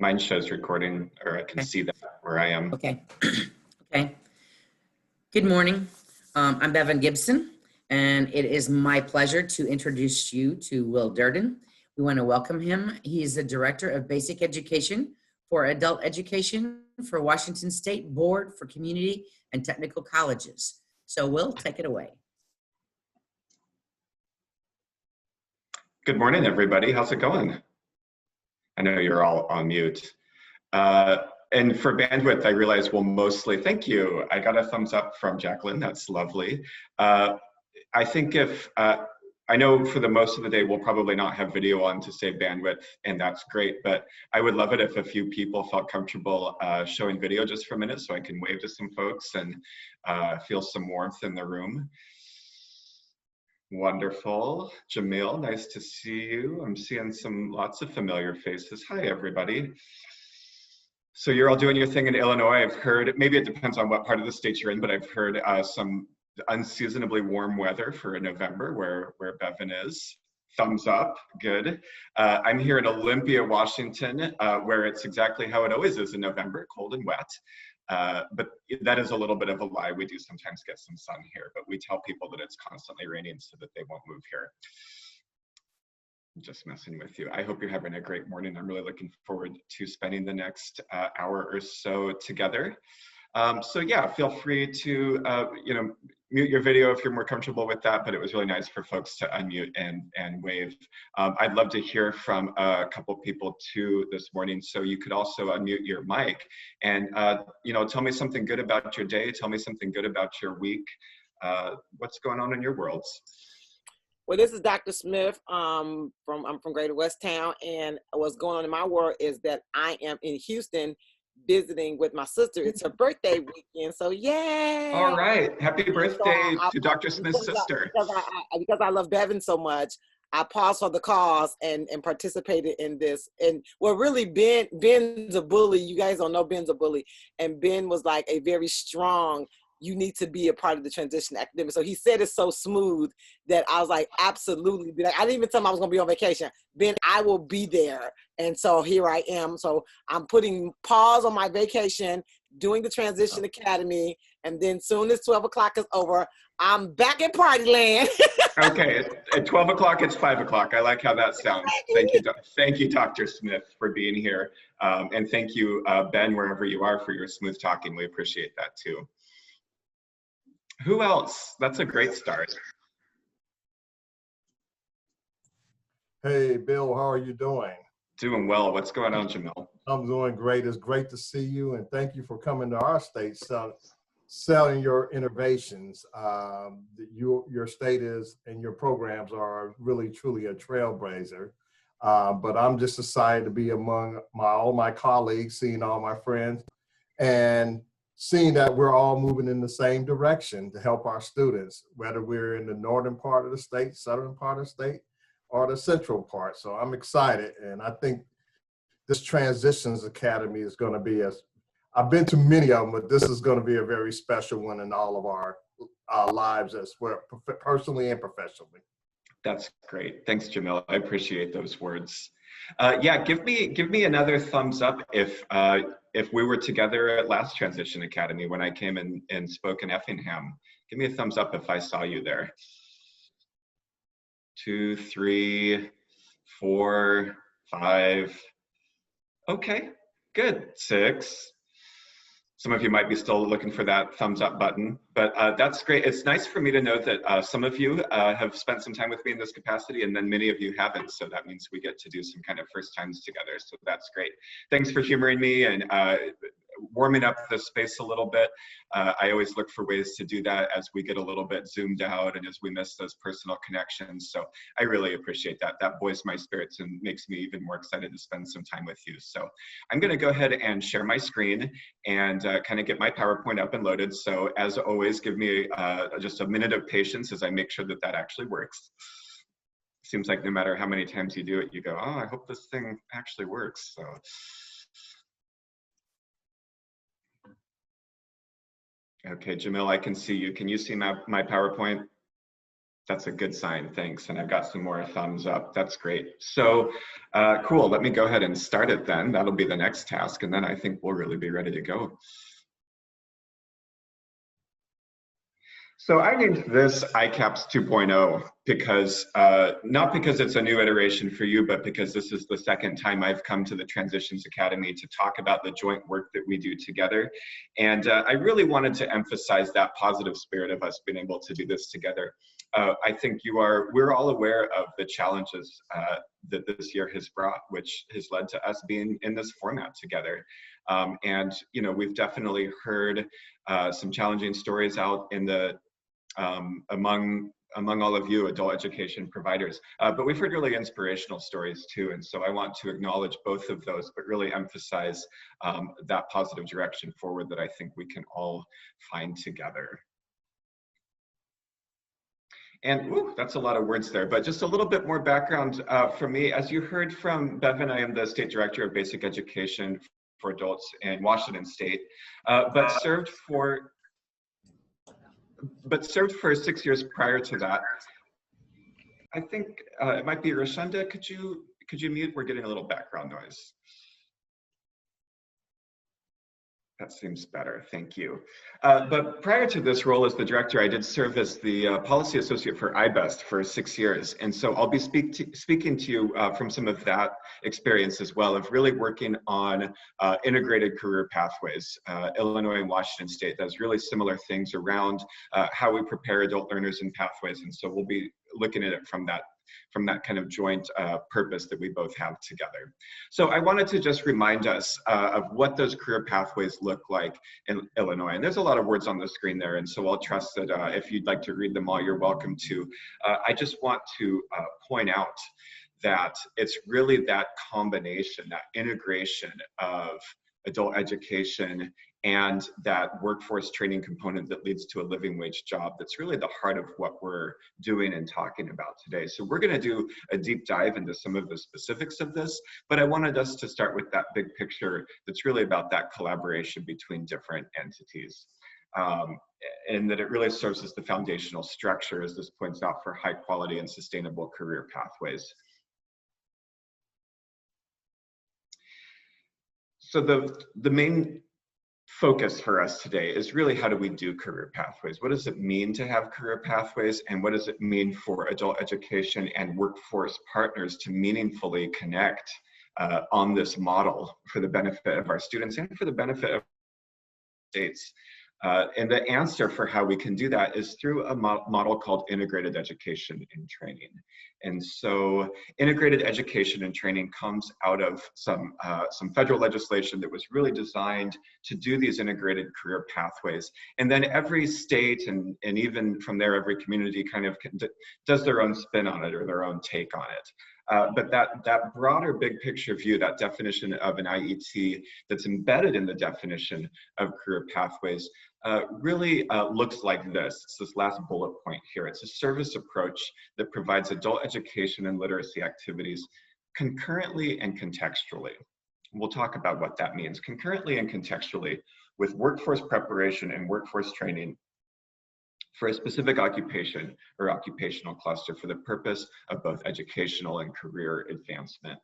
Mine shows recording, or I can see that where I am. Okay. Okay. Good morning. I'm Bevan Gibson, and it is my pleasure to introduce you to Will Durden. We want to welcome him. He's the Director of Basic Education for Adult Education for Washington State Board for Community and Technical Colleges. So Will, take it away. Good morning, everybody. How's it going? I know you're all on mute. And for bandwidth, I realize we'll mostly, thank you. I got a thumbs up from Jacqueline, that's lovely. I think I know for the most of the day, we'll probably not have video on to save bandwidth, and that's great, but I would love it if a few people felt comfortable showing video just for a minute so I can wave to some folks and feel some warmth in the room. Wonderful. Jamil, nice to see you. I'm seeing lots of familiar faces. Hi, everybody. So you're all doing your thing in Illinois. I've heard, maybe it depends on what part of the state you're in, but I've heard some unseasonably warm weather for November where Bevan is. Thumbs up, good. I'm here in Olympia, Washington, where it's exactly how it always is in November, cold and wet. But that is a little bit of a lie. We do sometimes get some sun here, but we tell people that it's constantly raining so that they won't move here. I'm just messing with you. I hope you're having a great morning. I'm really looking forward to spending the next hour or so together. So yeah, feel free to mute your video if you're more comfortable with that, but it was really nice for folks to unmute and wave. I'd love to hear from a couple people too this morning, so you could also unmute your mic and tell me something good about your day, tell me something good about your week. What's going on in your worlds? Well, this is Dr. Smith. I'm from Greater West Town, and what's going on in my world is that I am in Houston visiting with my sister. It's her birthday weekend, so yay! All right, happy birthday to Dr. Smith's sister. Because I love Bevan so much, I paused for the cause and participated in this. And well, really, Ben's a bully. You guys don't know Ben's a bully, and Ben was like a very strong, you need to be a part of the transition academic. So he said it so smooth that I was like, absolutely. I didn't even tell him I was gonna be on vacation. Ben, I will be there. And so here I am. So I'm putting pause on my vacation, doing the Transition Academy, and then soon as 12 o'clock is over, I'm back at party land. Okay, at 12 o'clock, it's 5 o'clock. I like how that sounds. Thank you, Dr. Smith, for being here. And thank you, Ben, wherever you are, for your smooth talking. We appreciate that too. Who else? That's a great start. Hey, Bill, how are you doing? Doing well. What's going on, Jamil? I'm doing great. It's great to see you, and thank you for coming to our state, selling your innovations. Your state is, and your programs are really, truly a trailblazer. But I'm just excited to be among all my colleagues, seeing all my friends, and seeing that we're all moving in the same direction to help our students, whether we're in the northern part of the state, southern part of the state, or the central part. So I'm excited, and I think this Transitions Academy is going to be I've been to many of them, but this is going to be a very special one in all of our lives as well, personally and professionally. That's great. Thanks, Jamil. I appreciate those words. Yeah, give me another thumbs up if we were together at last Transition Academy when I came and spoke in Effingham. Give me a thumbs up if I saw you there. 2, 3, 4, 5. Okay, good. 6. Some of you might be still looking for that thumbs up button, but that's great. It's nice for me to know that some of you have spent some time with me in this capacity, and then many of you haven't. So that means we get to do some kind of first times together. So that's great. Thanks for humoring me and warming up the space a little bit. I always look for ways to do that as we get a little bit zoomed out and as we miss those personal connections. So I really appreciate that. That buoys my spirits and makes me even more excited to spend some time with you. So I'm going to go ahead and share my screen and kind of get my PowerPoint up and loaded. So as always, give me just a minute of patience as I make sure that that actually works. Seems like no matter how many times you do it, you go, oh, I hope this thing actually works. So. Okay, Jamil, I can see you. Can you see my PowerPoint? That's a good sign, thanks. And I've got some more thumbs up. That's great. So cool, let me go ahead and start it then. That'll be the next task. And then I think we'll really be ready to go. So I named this ICAPS 2.0 because, not because it's a new iteration for you, but because this is the second time I've come to the Transitions Academy to talk about the joint work that we do together. And I really wanted to emphasize that positive spirit of us being able to do this together. I think we're all aware of the challenges that this year has brought, which has led to us being in this format together. And, you know, we've definitely heard some challenging stories out in the among all of you adult education providers, but we've heard really inspirational stories too. And so I want to acknowledge both of those, but really emphasize that positive direction forward that I think we can all find together. And ooh, that's a lot of words there, but just a little bit more background for me. As you heard from Bevan, I am the State Director of Basic Education for Adults in Washington State, but served for 6 years prior to that. I think it might be Rashonda. Could you mute? We're getting a little background noise. That seems better, thank you. But prior to this role as the director, I did serve as the policy associate for IBEST for 6 years. And so I'll be speaking to you from some of that experience as well, of really working on integrated career pathways. Illinois and Washington State does really similar things around how we prepare adult learners in pathways. And so we'll be looking at it from that kind of joint purpose that we both have together. So I wanted to just remind us of what those career pathways look like in Illinois. And there's a lot of words on the screen there, and so I'll trust that if you'd like to read them all, you're welcome to. I just want to point out that it's really that combination, that integration of adult education and that workforce training component that leads to a living wage job that's really the heart of what we're doing and talking about today. So we're going to do a deep dive into some of the specifics of this, but I wanted us to start with that big picture that's really about that collaboration between different entities. And that it really serves as the foundational structure, as this points out, for high quality and sustainable career pathways. So the main focus for us today is really, how do we do career pathways? What does it mean to have career pathways, and what does it mean for adult education and workforce partners to meaningfully connect on this model for the benefit of our students and for the benefit of states? And the answer for how we can do that is through a model called integrated education and training. And so integrated education and training comes out of some federal legislation that was really designed to do these integrated career pathways. And then every state and even from there, every community kind of does their own spin on it or their own take on it. But that broader big picture view, that definition of an IET that's embedded in the definition of career pathways, really looks like this. It's this last bullet point here. It's a service approach that provides adult education and literacy activities concurrently and contextually. We'll talk about what that means. Concurrently and contextually with workforce preparation and workforce training for a specific occupation or occupational cluster for the purpose of both educational and career advancement.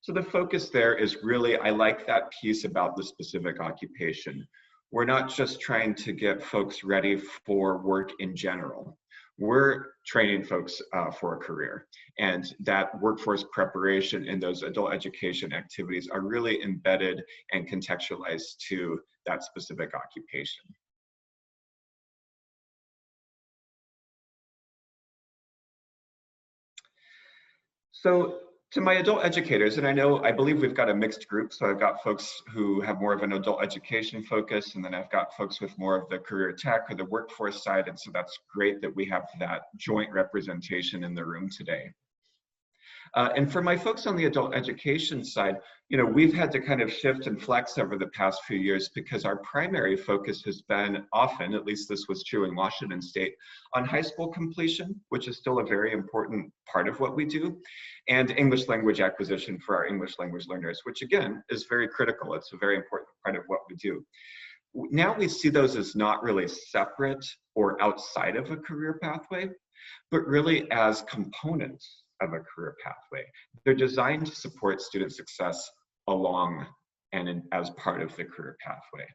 So the focus there is really, I like that piece about the specific occupation. We're not just trying to get folks ready for work in general. We're training folks for a career, and that workforce preparation and those adult education activities are really embedded and contextualized to that specific occupation. So to my adult educators, and I believe we've got a mixed group, so I've got folks who have more of an adult education focus, and then I've got folks with more of the career tech or the workforce side, and so that's great that we have that joint representation in the room today. And for my folks on the adult education side, you know, we've had to kind of shift and flex over the past few years because our primary focus has been often, at least this was true in Washington State, on high school completion, which is still a very important part of what we do, and English language acquisition for our English language learners, which again is very critical. It's a very important part of what we do. Now we see those as not really separate or outside of a career pathway. but really as components of a career pathway. They're designed to support student success along and as part of the career pathway.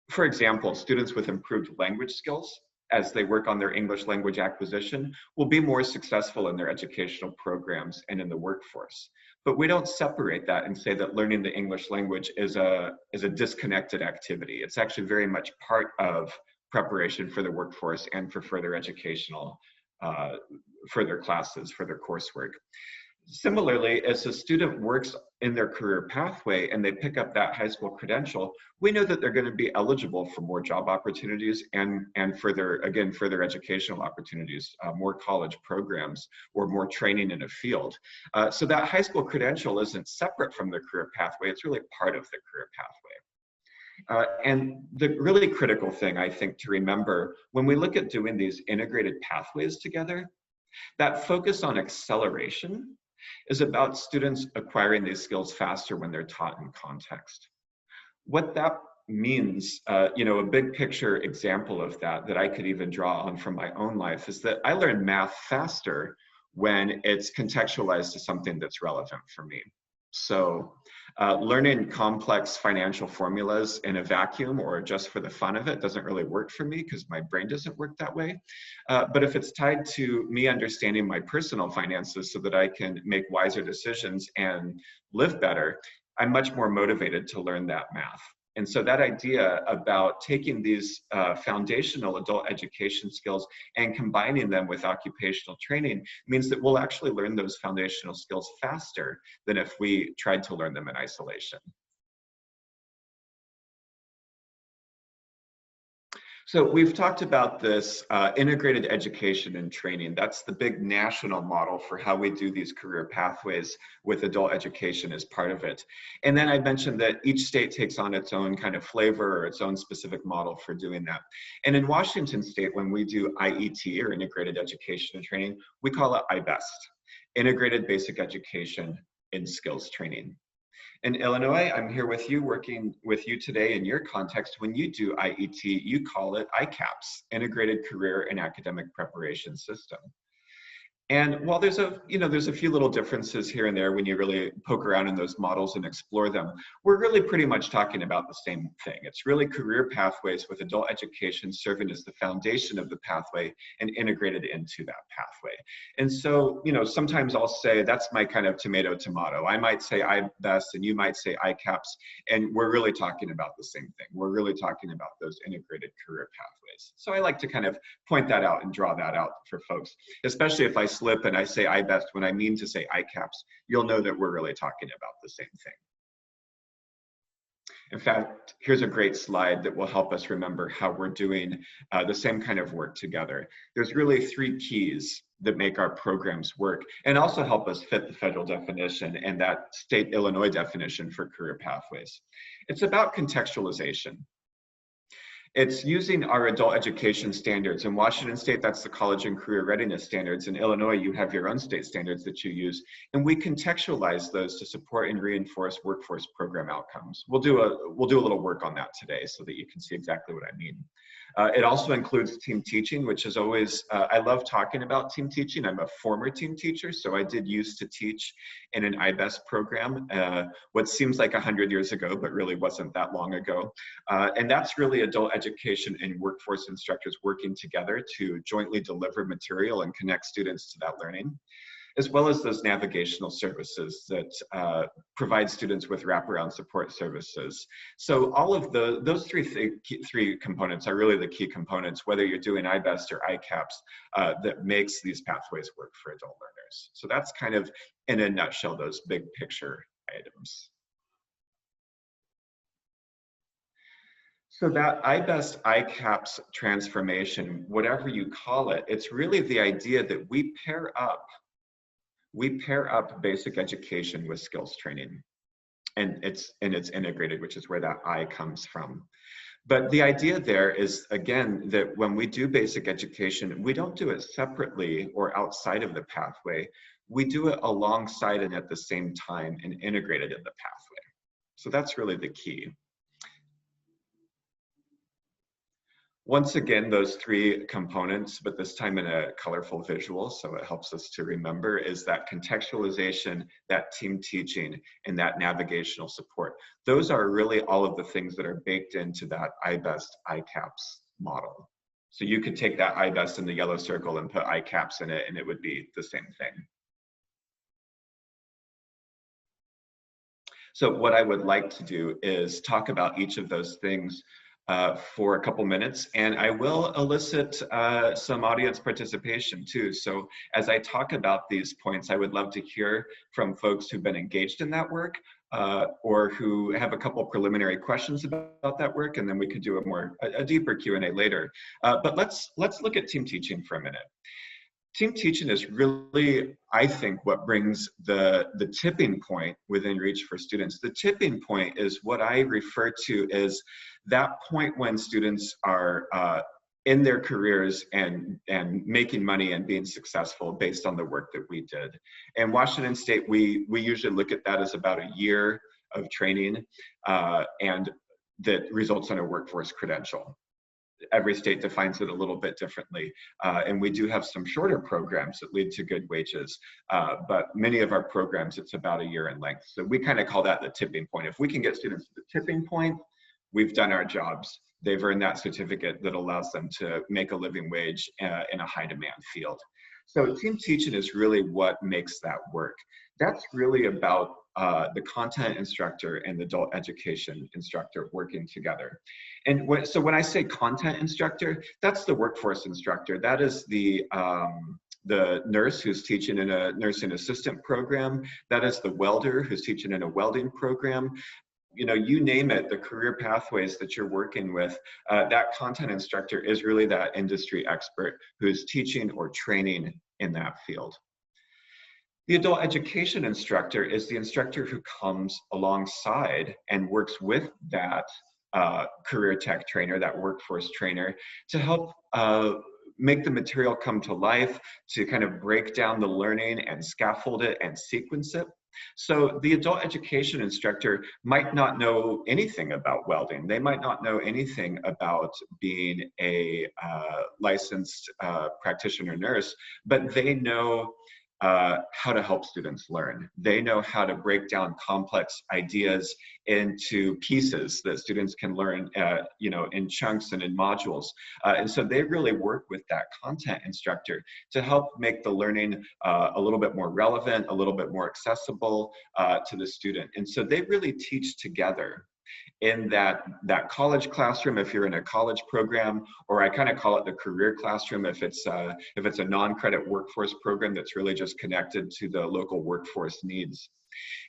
For example, students with improved language skills as they work on their English language acquisition will be more successful in their educational programs and in the workforce. But we don't separate that and say that learning the English language is a disconnected activity. It's actually very much part of preparation for the workforce and for further educational, further classes, further coursework. Similarly, as a student works in their career pathway and they pick up that high school credential, we know that they're going to be eligible for more job opportunities and further educational opportunities, more college programs or more training in a field. So that high school credential isn't separate from the career pathway, it's really part of the career pathway. And the really critical thing, I think, to remember when we look at doing these integrated pathways together, that focus on acceleration is about students acquiring these skills faster when they're taught in context. What that means, a big picture example of that I could even draw on from my own life is that I learn math faster when it's contextualized to something that's relevant for me. So learning complex financial formulas in a vacuum or just for the fun of it doesn't really work for me because my brain doesn't work that way. But if it's tied to me understanding my personal finances so that I can make wiser decisions and live better, I'm much more motivated to learn that math. And so that idea about taking these foundational adult education skills and combining them with occupational training means that we'll actually learn those foundational skills faster than if we tried to learn them in isolation. So we've talked about this integrated education and training. That's the big national model for how we do these career pathways with adult education as part of it. And then I mentioned that each state takes on its own kind of flavor or its own specific model for doing that. And in Washington State, when we do IET or integrated education and training, we call it IBEST, Integrated Basic Education and Skills Training. In Illinois, I'm here with you, working with you today in your context. When you do IET, you call it ICAPS, Integrated Career and Academic Preparation System. And while there's a few little differences here and there when you really poke around in those models and explore them, we're really pretty much talking about the same thing. It's really career pathways with adult education serving as the foundation of the pathway and integrated into that pathway. And so, sometimes I'll say that's my kind of tomato. I might say IBEST and you might say ICAPS, and we're really talking about the same thing. We're really talking about those integrated career pathways. So I like to kind of point that out and draw that out for folks, especially if I slip and I say IBEST when I mean to say ICAPS, you'll know that we're really talking about the same thing. In fact, here's a great slide that will help us remember how we're doing the same kind of work together. There's really 3 keys that make our programs work and also help us fit the federal definition and that state Illinois definition for career pathways. It's about contextualization. It's using our adult education standards. In Washington State, that's the college and career readiness standards. In Illinois, you have your own state standards that you use. And we contextualize those to support and reinforce workforce program outcomes. We'll do a little work on that today so that you can see exactly what I mean. It also includes team teaching, which is always, I love talking about team teaching. I'm a former team teacher, so I did used to teach in an IBEST program, what seems like 100 years ago, but really wasn't that long ago. And that's really adult education and workforce instructors working together to jointly deliver material and connect students to that learning, as well as those navigational services that provide students with wraparound support services. So all of those three components are really the key components, whether you're doing IBEST or ICAPS, that makes these pathways work for adult learners. So that's kind of, in a nutshell, those big picture items. So that IBEST ICAPS transformation, whatever you call it, it's really the idea that we pair up basic education with skills training, and it's integrated, which is where that I comes from. But the idea there is, again, that when we do basic education, we don't do it separately or outside of the pathway. We do it alongside and at the same time and integrated in the pathway. So that's really the key. Once again, those three components, but this time in a colorful visual, so it helps us to remember, is that contextualization, that team teaching, and that navigational support. Those are really all of the things that are baked into that IBEST ICAPS model. So you could take that IBEST in the yellow circle and put ICAPS in it, and it would be the same thing. So what I would like to do is talk about each of those things for a couple minutes, and I will elicit some audience participation too. So as I talk about these points, I would love to hear from folks who've been engaged in that work or who have a couple preliminary questions about that work, and then we could do a deeper Q&A later. But let's look at team teaching for a minute. Team teaching is really, I think, what brings the tipping point within reach for students. The tipping point is what I refer to as that point when students are in their careers and making money and being successful based on the work that we did. In Washington State, we usually look at that as about a year of training and that results in a workforce credential. Every state defines it a little bit differently. And we do have some shorter programs that lead to good wages, but many of our programs, it's about a year in length. So we kind of call that the tipping point. If we can get students to the tipping point, we've done our jobs. They've earned that certificate that allows them to make a living wage in a high demand field. So team teaching is really what makes that work. That's really about the content instructor and the adult education instructor working together. And so when I say content instructor, that's the workforce instructor. That is the nurse who's teaching in a nursing assistant program. That is the welder who's teaching in a welding program. You know, you name it, the career pathways that you're working with, that content instructor is really that industry expert who's teaching or training in that field. The adult education instructor is the instructor who comes alongside and works with that career tech trainer, that workforce trainer, to help make the material come to life, to kind of break down the learning and scaffold it and sequence it. So the adult education instructor might not know anything about welding. They might not know anything about being a licensed practitioner nurse, but they know how to help students learn. They know how to break down complex ideas into pieces that students can learn, you know, in chunks and in modules. And so they really work with that content instructor to help make the learning a little bit more relevant, a little bit more accessible to the student. And so they really teach together in that college classroom if you're in a college program, or I kind of call it the career classroom if it's a non-credit workforce program that's really just connected to the local workforce needs.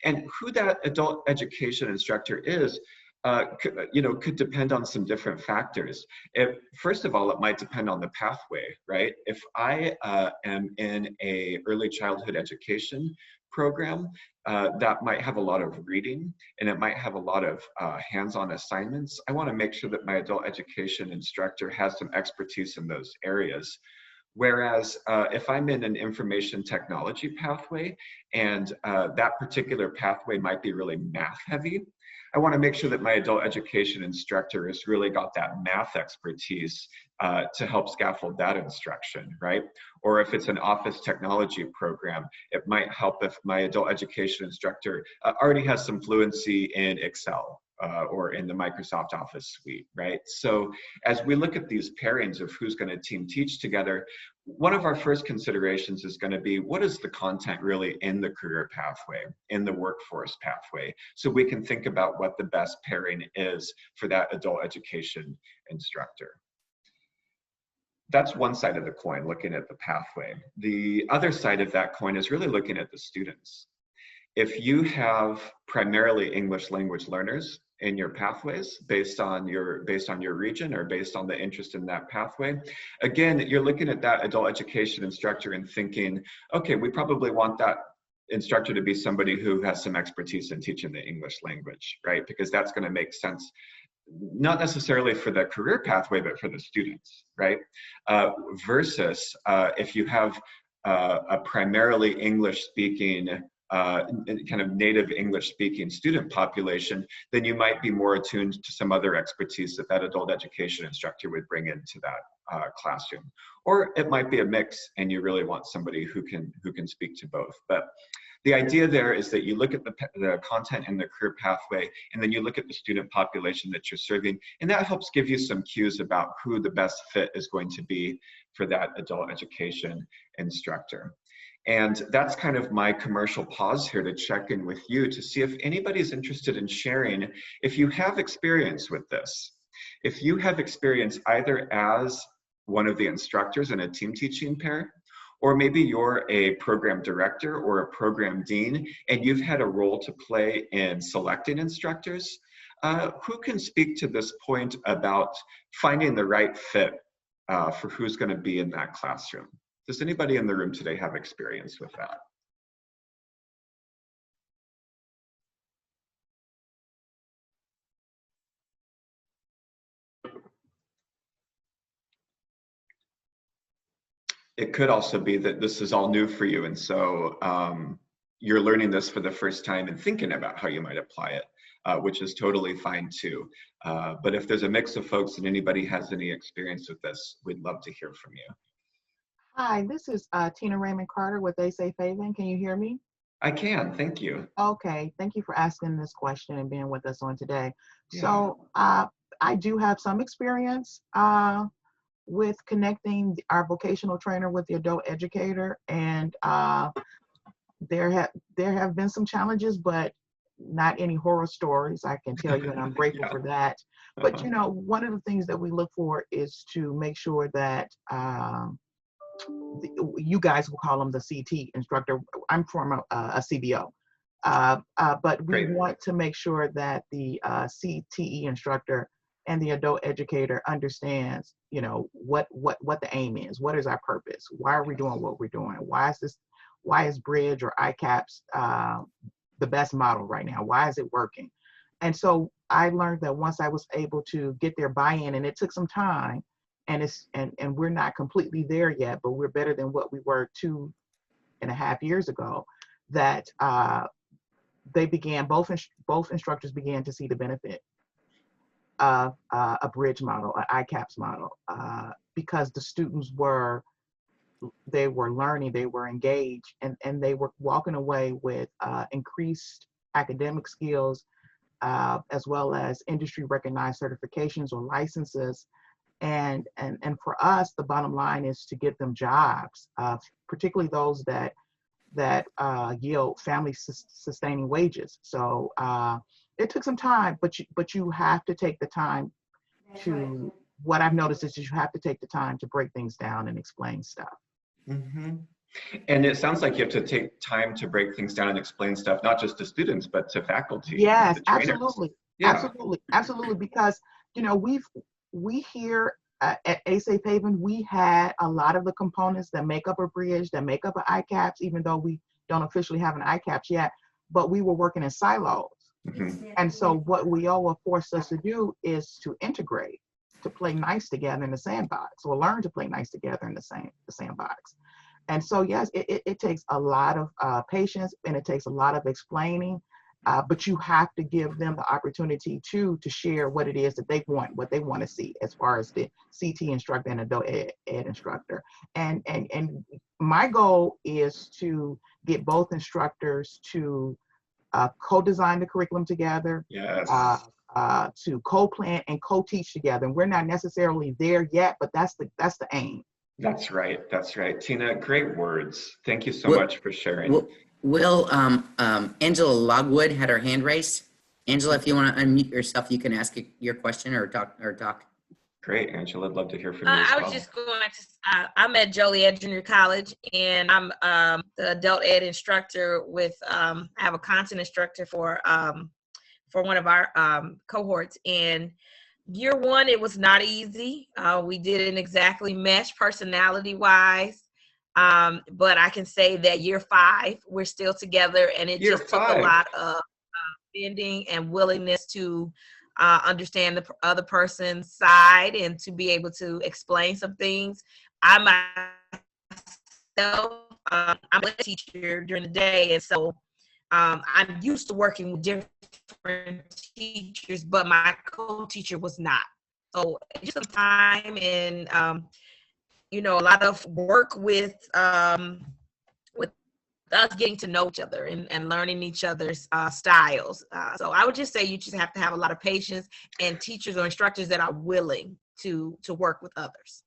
And who that adult education instructor is, you know, could depend on some different factors. First of all, it might depend on the pathway, right? If I am in a early childhood education program, that might have a lot of reading and it might have a lot of hands-on assignments. I want to make sure that my adult education instructor has some expertise in those areas. Whereas if I'm in an information technology pathway and that particular pathway might be really math heavy, I want to make sure that my adult education instructor has really got that math expertise to help scaffold that instruction, right? Or if it's an office technology program, it might help if my adult education instructor already has some fluency in Excel or in the Microsoft Office suite, right? So as we look at these pairings of who's going to team teach together, one of our first considerations is going to be, what is the content really in the career pathway, in the workforce pathway? So we can think about what the best pairing is for that adult education instructor. That's one side of the coin, looking at the pathway. The other side of that coin is really looking at the students. If you have primarily English language learners in your pathways based on your region or based on the interest in that pathway, again, you're looking at that adult education instructor and thinking, okay, we probably want that instructor to be somebody who has some expertise in teaching the English language, right? Because that's going to make sense, not necessarily for the career pathway, but for the students, right? Versus if you have a primarily English speaking kind of native English speaking student population, then you might be more attuned to some other expertise that that adult education instructor would bring into that classroom. Or it might be a mix and you really want somebody who can speak to both. But the idea there is that you look at the content and the career pathway, and then you look at the student population that you're serving, and that helps give you some cues about who the best fit is going to be for that adult education instructor. And that's kind of my commercial pause here to check in with you to see if anybody's interested in sharing, if you have experience with this. If you have experience either as one of the instructors in a team teaching pair, or maybe you're a program director or a program dean and you've had a role to play in selecting instructors, who can speak to this point about finding the right fit for who's going to be in that classroom? Does anybody in the room today have experience with that? It could also be that this is all new for you, and so you're learning this for the first time and thinking about how you might apply it, which is totally fine too. But if there's a mix of folks and anybody has any experience with this, we'd love to hear from you. Hi, this is Tina Raymond Carter with ASAFE Haven. Can you hear me? I can, thank you. Okay, thank you for asking this question and being with us on today. Yeah. So I do have some experience with connecting our vocational trainer with the adult educator, and there have been some challenges, but not any horror stories, I can tell you, and I'm grateful Yeah. for that. But you know, one of the things that we look for is to make sure that you guys will call them the CT instructor. I'm from a CBO. But we Great. want to make sure that the CTE instructor and the adult educator understands, you know, what the aim is. What is our purpose? Why are we doing what we're doing? Why is Bridge or ICAPS the best model right now? Why is it working? And so I learned that once I was able to get their buy-in, and it took some time, and we're not completely there yet, but we're better than what we were 2.5 years ago, that both instructors began to see the benefit of a bridge model, an ICAPS model, because the students were learning, they were engaged, and they were walking away with increased academic skills, as well as industry recognized certifications or licenses. And for us, the bottom line is to get them jobs, particularly those that yield family sustaining wages. So it took some time, but you have to take the time to. What I've noticed is you have to take the time to break things down and explain stuff. Mm-hmm. And it sounds like you have to take time to break things down and explain stuff, not just to students, but to faculty. Yes, to trainers. absolutely. Yeah. Absolutely. Because, you know, we here at ASAFE Haven, we had a lot of the components that make up a bridge, that make up an ICAPS, even though we don't officially have an ICAPS yet, but we were working in silos. Mm-hmm. And so what WIOA forced us to do is to integrate, to play nice together in the sandbox, or learn to play nice together in the sandbox. And so, yes, it takes a lot of patience, and it takes a lot of explaining, but you have to give them the opportunity to share what it is that they want, what they want to see as far as the CT instructor and adult ed instructor. And my goal is to get both instructors to co-design the curriculum together, Yes. to co-plan and co-teach together. And we're not necessarily there yet, but that's the aim. That's right. That's right. Tina, great words. Thank you so much for sharing. Will Angela Logwood had her hand raised. Angela, if you want to unmute yourself, you can ask your question or talk. Great, Angela. I'd love to hear from you as I well. was just going to, I'm at Joliet Junior College, and I'm the adult ed instructor with, I have a content instructor for one of our cohorts. And year one, it was not easy. We didn't exactly mesh personality-wise. But I can say that year 5, we're still together, and it just took a lot of bending and willingness to understand the other person's side and to be able to explain some things. I myself, I'm a teacher during the day, and so I'm used to working with different teachers, but my co-teacher was not. So just some time and, you know, a lot of work with us getting to know each other and learning each other's styles. So I would just say you just have to have a lot of patience and teachers or instructors that are willing to work with others.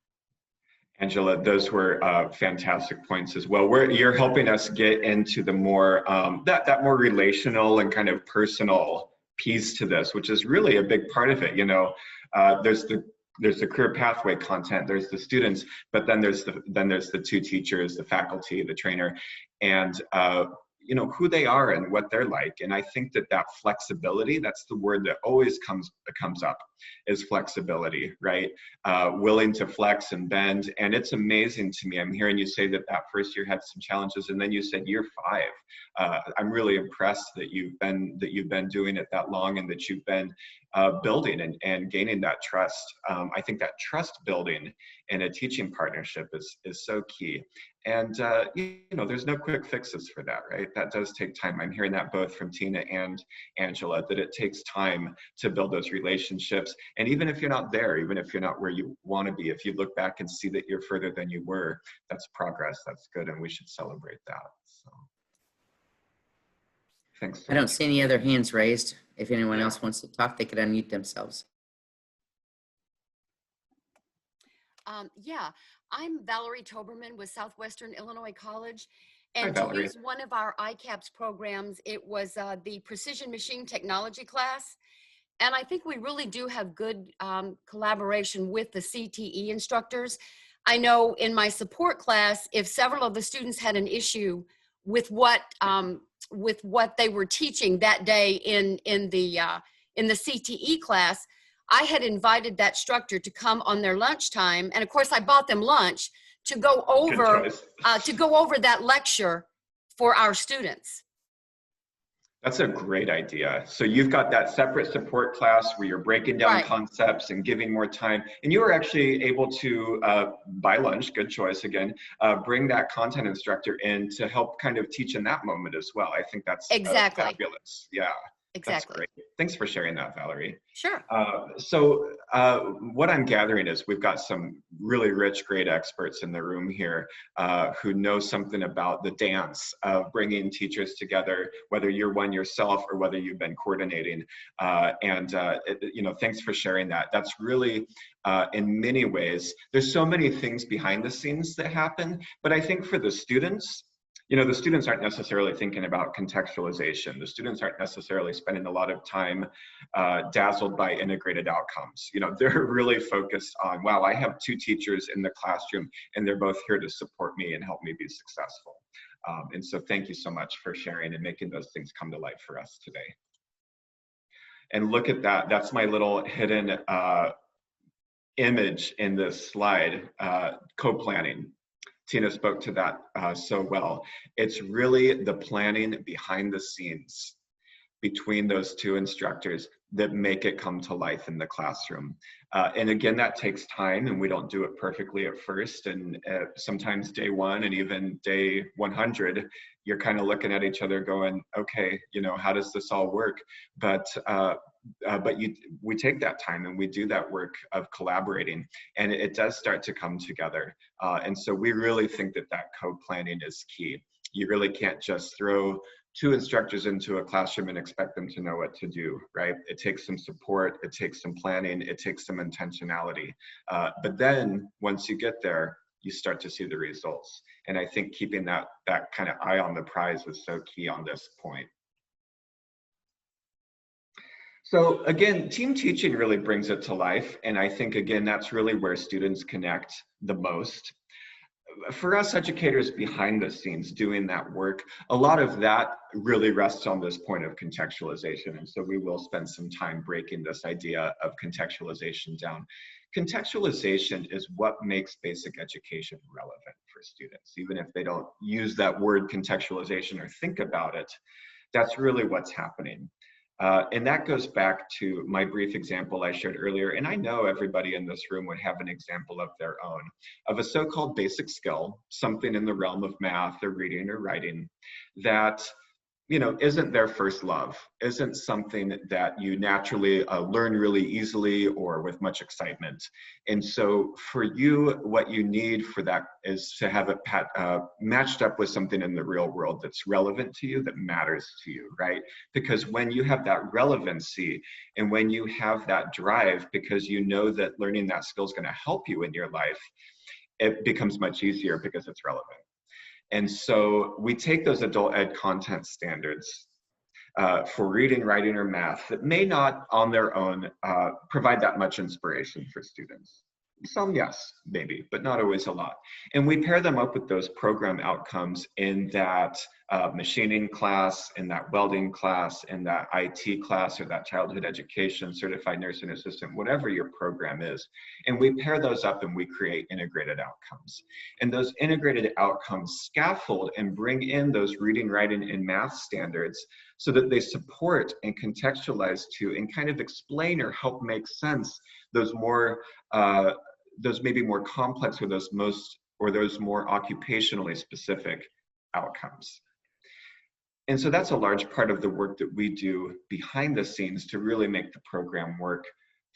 Angela, those were fantastic points as well. You're helping us get into the more, that more relational and kind of personal piece to this, which is really a big part of it. You know, there's the career pathway content, there's the students, but then there's the two teachers, the faculty, the trainer, and you know, who they are and what they're like. And I think that flexibility, that's the word that always comes up, is flexibility, right? Willing to flex and bend. And it's amazing to me. I'm hearing you say that first year had some challenges, and then you said year 5. I'm really impressed that you've been doing it that long, and that you've been building and gaining that trust. I think that trust building in a teaching partnership is so key. And you know, there's no quick fixes for that, right? That does take time. I'm hearing that both from Tina and Angela, that it takes time to build those relationships. And even if you're not there, even if you're not where you want to be, if you look back and see that you're further than you were, that's progress. That's good, and we should celebrate that. So thanks. I don't see any other hands raised. If anyone else wants to talk, they could unmute themselves. Yeah, I'm Valerie Toberman with Southwestern Illinois College. And Hi, to Valerie. use one of our ICAPS programs, it was the Precision Machine Technology class. And I think we really do have good collaboration with the CTE instructors. I know in my support class, if several of the students had an issue with what they were teaching that day in the CTE class, I had invited that instructor to come on their lunchtime, and of course I bought them lunch to go over that lecture for our students. That's a great idea. So you've got that separate support class where you're breaking down concepts and giving more time, and you were actually able to buy lunch, good choice again, bring that content instructor in to help kind of teach in that moment as well. I think that's fabulous. Yeah. Exactly. That's great. Thanks for sharing that, Valerie. Sure. So what I'm gathering is we've got some really rich, great experts in the room here who know something about the dance of bringing teachers together, whether you're one yourself or whether you've been coordinating. You know, thanks for sharing that. That's really, in many ways, there's so many things behind the scenes that happen, but I think for the students, you know, the students aren't necessarily thinking about contextualization. The students aren't necessarily spending a lot of time dazzled by integrated outcomes. You know, they're really focused on, wow, I have two teachers in the classroom and they're both here to support me and help me be successful. And so thank you so much for sharing and making those things come to light for us today. And look at that, that's my little hidden image in this slide, co-planning. Tina spoke to that so well. It's really the planning behind the scenes between those two instructors that make it come to life in the classroom. And again, that takes time, and we don't do it perfectly at first. And sometimes day 1 and even day 100, you're kind of looking at each other going, okay, you know, how does this all work? But we take that time and we do that work of collaborating, and it does start to come together. And so we really think that co-planning is key. You really can't just throw two instructors into a classroom and expect them to know what to do, right? It takes some support, it takes some planning, it takes some intentionality. But then once you get there, you start to see the results. And I think keeping that kind of eye on the prize is so key on this point. So again, team teaching really brings it to life. And I think, again, that's really where students connect the most. For us educators behind the scenes doing that work, a lot of that really rests on this point of contextualization. And so we will spend some time breaking this idea of contextualization down. Contextualization is what makes basic education relevant for students. Even if they don't use that word contextualization or think about it, that's really what's happening. And that goes back to my brief example I shared earlier, and I know everybody in this room would have an example of their own, of a so-called basic skill, something in the realm of math or reading or writing, that isn't their first love, isn't something that you naturally learn really easily or with much excitement. And so for you, what you need for that is to have it matched up with something in the real world that's relevant to you, that matters to you, right? Because when you have that relevancy and when you have that drive, because you know that learning that skill is going to help you in your life, it becomes much easier because it's relevant. And so we take those adult ed content standards for reading, writing, or math that may not on their own provide that much inspiration for students. Some, yes, maybe, but not always a lot. And we pair them up with those program outcomes in that machining class, in that welding class, in that IT class, or that childhood education, certified nursing assistant, whatever your program is. And we pair those up and we create integrated outcomes. And those integrated outcomes scaffold and bring in those reading, writing, and math standards so that they support and contextualize to and kind of explain or help make sense those more those maybe more complex or those more occupationally specific outcomes. And so that's a large part of the work that we do behind the scenes to really make the program work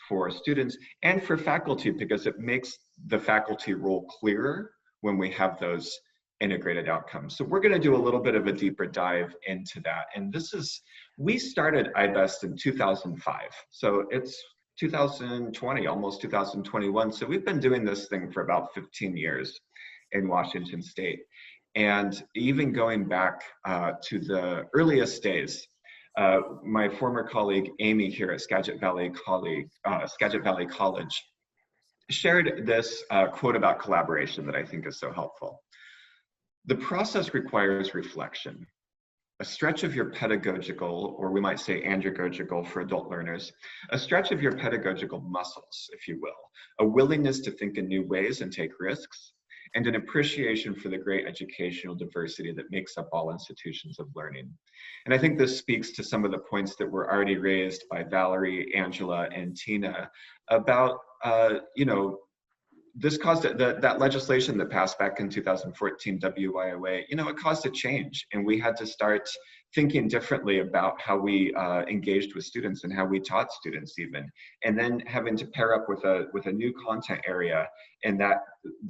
for students and for faculty, because it makes the faculty role clearer when we have those integrated outcomes. So we're going to do a little bit of a deeper dive into that. And we started iBest in 2005. So it's 2020, almost 2021. So we've been doing this thing for about 15 years in Washington State. And even going back to the earliest days, my former colleague, Amy, here at Skagit Valley College, shared this quote about collaboration that I think is so helpful. The process requires reflection. A stretch of your pedagogical, or we might say andragogical for adult learners, a stretch of your pedagogical muscles, if you will, a willingness to think in new ways and take risks, and an appreciation for the great educational diversity that makes up all institutions of learning. And I think this speaks to some of the points that were already raised by Valerie, Angela, and Tina about, this caused that legislation that passed back in 2014, WIOA, it caused a change, and we had to start thinking differently about how we engaged with students and how we taught students even, and then having to pair up with a new content area, and that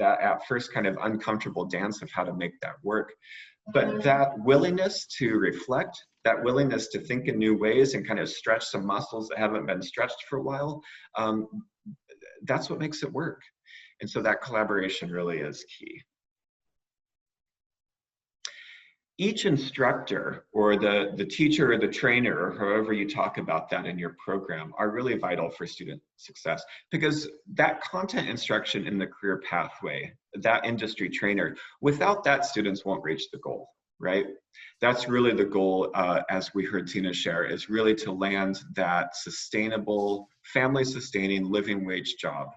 at first kind of uncomfortable dance of how to make that work. But that willingness to reflect, that willingness to think in new ways and kind of stretch some muscles that haven't been stretched for a while, that's what makes it work. And so that collaboration really is key. Each instructor, or the teacher or the trainer, or however you talk about that in your program, are really vital for student success, because that content instruction in the career pathway, that industry trainer, without that, students won't reach the goal, right? That's really the goal, as we heard Tina share, is really to land that sustainable, family-sustaining, living wage job.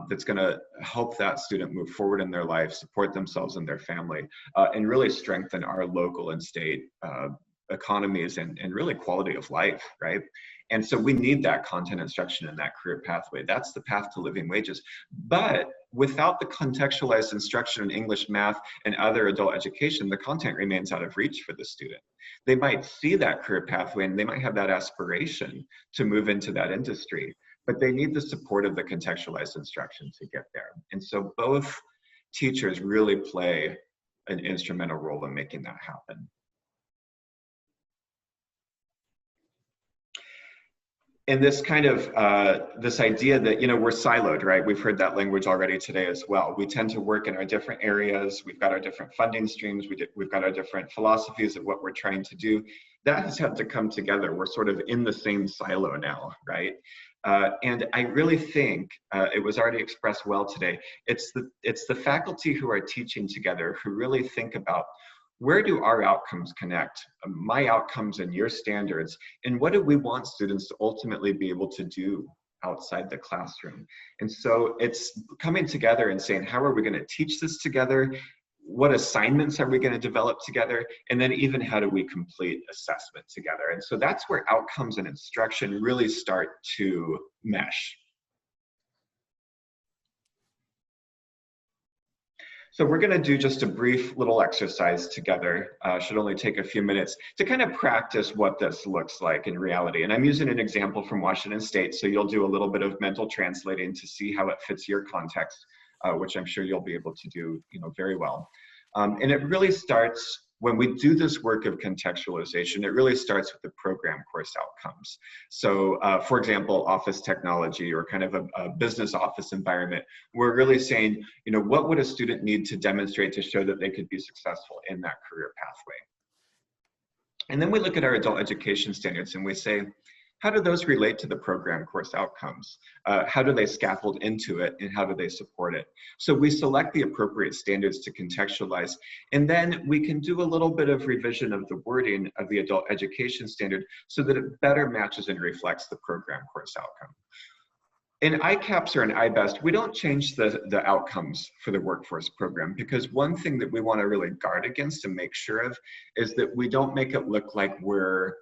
That's going to help that student move forward in their life, support themselves and their family, and really strengthen our local and state economies and really quality of life, right? And so we need that content instruction in that career pathway. That's the path to living wages. But without the contextualized instruction in English, math, and other adult education, the content remains out of reach for the student. They might see that career pathway and they might have that aspiration to move into that industry, but they need the support of the contextualized instruction to get there. And so both teachers really play an instrumental role in making that happen. And this kind of, this idea that, we're siloed, right? We've heard that language already today as well. We tend to work in our different areas. We've got our different funding streams. We've got our different philosophies of what we're trying to do. That has had to come together. We're sort of in the same silo now, right? And I really think it was already expressed well today. It's the faculty who are teaching together who really think about, where do our outcomes connect, my outcomes and your standards, and what do we want students to ultimately be able to do outside the classroom? And so it's coming together and saying, how are we going to teach this together? What assignments are we going to develop together? And then even how do we complete assessment together? And so that's where outcomes and instruction really start to mesh. So we're going to do just a brief little exercise together. Should only take a few minutes to kind of practice what this looks like in reality. And I'm using an example from Washington State, so you'll do a little bit of mental translating to see how it fits your context, which I'm sure you'll be able to do, very well. And it really starts when we do this work of contextualization. It really starts with the program course outcomes. So for example, office technology or kind of a business office environment, we're really saying, what would a student need to demonstrate to show that they could be successful in that career pathway? And then we look at our adult education standards and we say, how do those relate to the program course outcomes? How do they scaffold into it, and how do they support it? So we select the appropriate standards to contextualize, and then we can do a little bit of revision of the wording of the adult education standard so that it better matches and reflects the program course outcome. In ICAPS or in IBEST, we don't change the outcomes for the workforce program, because one thing that we want to really guard against and make sure of is that we don't make it look like we're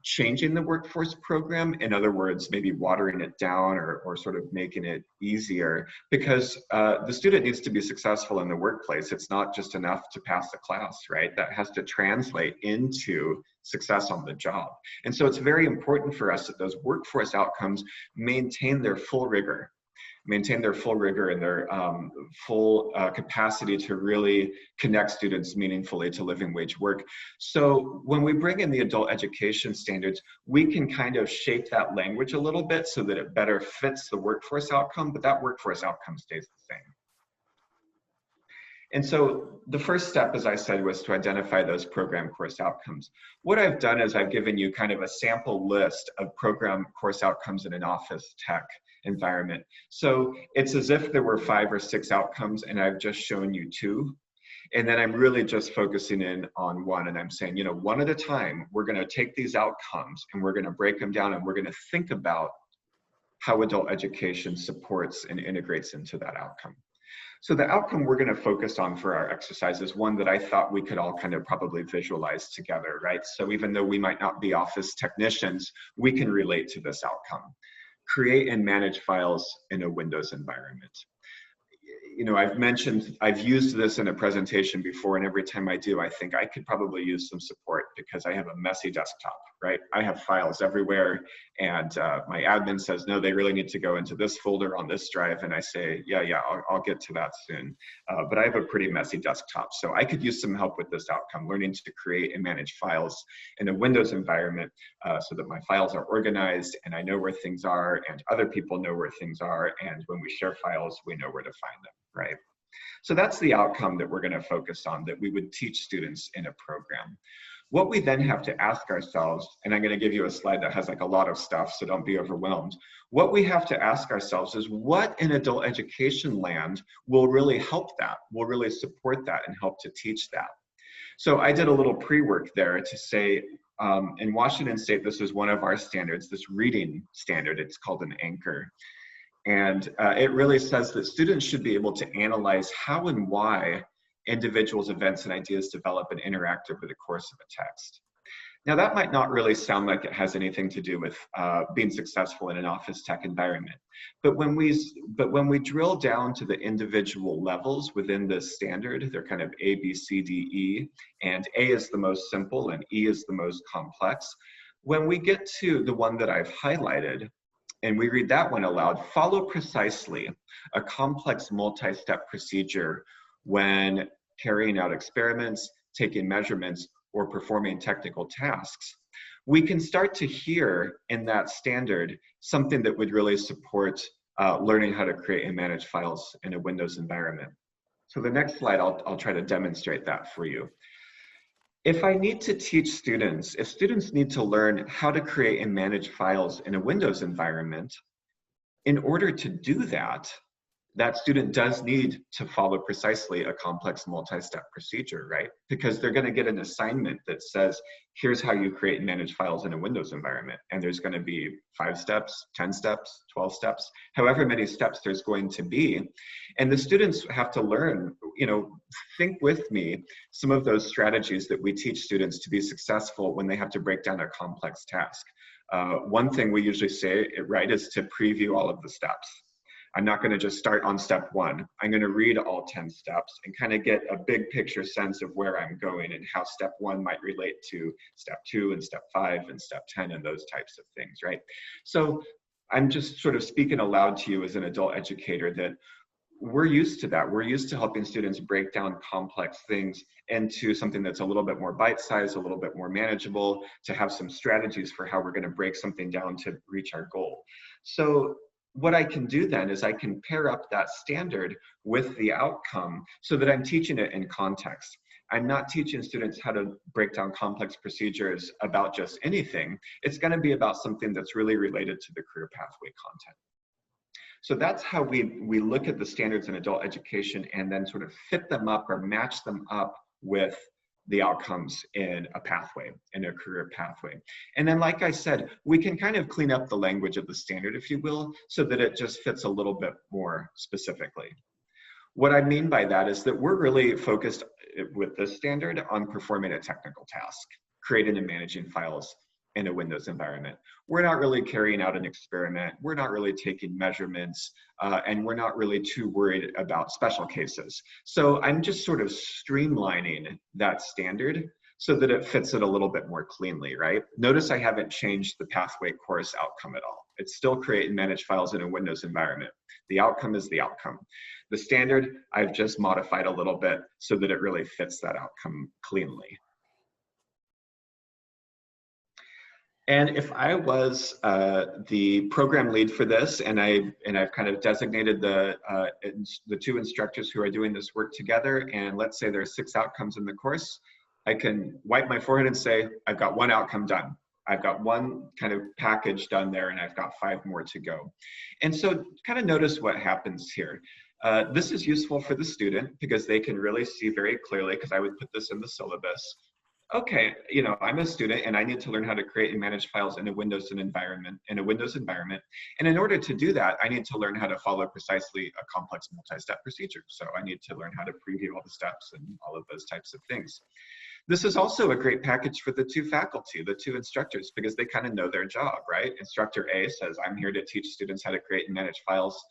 changing the workforce program. In other words, maybe watering it down or sort of making it easier, because the student needs to be successful in the workplace. It's not just enough to pass the class, right? That has to translate into success on the job. And so it's very important for us that those workforce outcomes maintain their full rigor and their full capacity to really connect students meaningfully to living wage work. So when we bring in the adult education standards, we can kind of shape that language a little bit so that it better fits the workforce outcome, but that workforce outcome stays the same. And so the first step, as I said, was to identify those program course outcomes. What I've done is I've given you kind of a sample list of program course outcomes in an office tech environment. So it's as if there were 5 or 6 outcomes and I've just shown you 2. And then I'm really just focusing in on one, and I'm saying, one at a time, we're going to take these outcomes and we're going to break them down, and we're going to think about how adult education supports and integrates into that outcome. So the outcome we're going to focus on for our exercise is one that I thought we could all kind of probably visualize together, right? So even though we might not be office technicians, we can relate to this outcome. Create and manage files in a Windows environment. I've used this in a presentation before, and every time I do, I think I could probably use some support because I have a messy desktop, right? I have files everywhere, and my admin says, no, they really need to go into this folder on this drive, and I say, yeah, I'll get to that soon. But I have a pretty messy desktop, so I could use some help with this outcome, learning to create and manage files in a Windows environment so that my files are organized, and I know where things are, and other people know where things are, and when we share files, we know where to find them. Right? So that's the outcome that we're going to focus on, that we would teach students in a program. What we then have to ask ourselves, and I'm going to give you a slide that has like a lot of stuff, so don't be overwhelmed. What we have to ask ourselves is what in adult education land will really help that, will really support that and help to teach that. So I did a little pre-work there to say, in Washington State, this is one of our standards, this reading standard, it's called an anchor. And it really says that students should be able to analyze how and why individuals, events, and ideas develop and interact over the course of a text. Now, that might not really sound like it has anything to do with being successful in an office tech environment. But when we drill down to the individual levels within this standard, they're kind of A, B, C, D, E, and A is the most simple and E is the most complex. When we get to the one that I've highlighted, and we read that one aloud, follow precisely a complex multi-step procedure when carrying out experiments, taking measurements, or performing technical tasks. We can start to hear in that standard something that would really support learning how to create and manage files in a Windows environment. So the next slide, I'll try to demonstrate that for you. If I need to teach students, if students need to learn how to create and manage files in a Windows environment, in order to do that, that student does need to follow precisely a complex multi-step procedure, right? Because they're going to get an assignment that says, here's how you create and manage files in a Windows environment. And there's going to be 5 steps, 10 steps, 12 steps, however many steps there's going to be. And the students have to learn, think with me some of those strategies that we teach students to be successful when they have to break down a complex task. One thing we usually say, right, is to preview all of the steps. I'm not going to just start on step 1. I'm going to read all 10 steps and kind of get a big picture sense of where I'm going and how step 1 might relate to step 2 and step 5 and step 10 and those types of things, right? So I'm just sort of speaking aloud to you as an adult educator that we're used to that. We're used to helping students break down complex things into something that's a little bit more bite-sized, a little bit more manageable, to have some strategies for how we're going to break something down to reach our goal. So what I can do then is I can pair up that standard with the outcome so that I'm teaching it in context. I'm not teaching students how to break down complex procedures about just anything. It's going to be about something that's really related to the career pathway content. So that's how we look at the standards in adult education and then sort of fit them up or match them up with the outcomes in a pathway, in a career pathway. And then, like I said, we can kind of clean up the language of the standard, if you will, so that it just fits a little bit more specifically. What I mean by that is that we're really focused with this standard on performing a technical task, creating and managing files in a Windows environment. We're not really carrying out an experiment. We're not really taking measurements, and we're not really too worried about special cases. So I'm just sort of streamlining that standard so that it fits it a little bit more cleanly, right? Notice I haven't changed the pathway course outcome at all. It's still create and manage files in a Windows environment. The outcome is the outcome. The standard, I've just modified a little bit so that it really fits that outcome cleanly. And if I was the program lead for this, and I've kind of designated the 2 instructors who are doing this work together, and let's say there's 6 outcomes in the course, I can wipe my forehead and say, I've got 1 outcome done. I've got 1 kind of package done there, and I've got 5 more to go. And so kind of notice what happens here. This is useful for the student because they can really see very clearly, because I would put this in the syllabus. Okay, you know, I'm a student and I need to learn how to create and manage files in a Windows environment. And in order to do that, I need to learn how to follow precisely a complex multi-step procedure. So I need to learn how to preview all the steps and all of those types of things. This is also a great package for the 2 faculty, the 2 instructors, because they kind of know their job, right? Instructor A says, I'm here to teach students how to create and manage files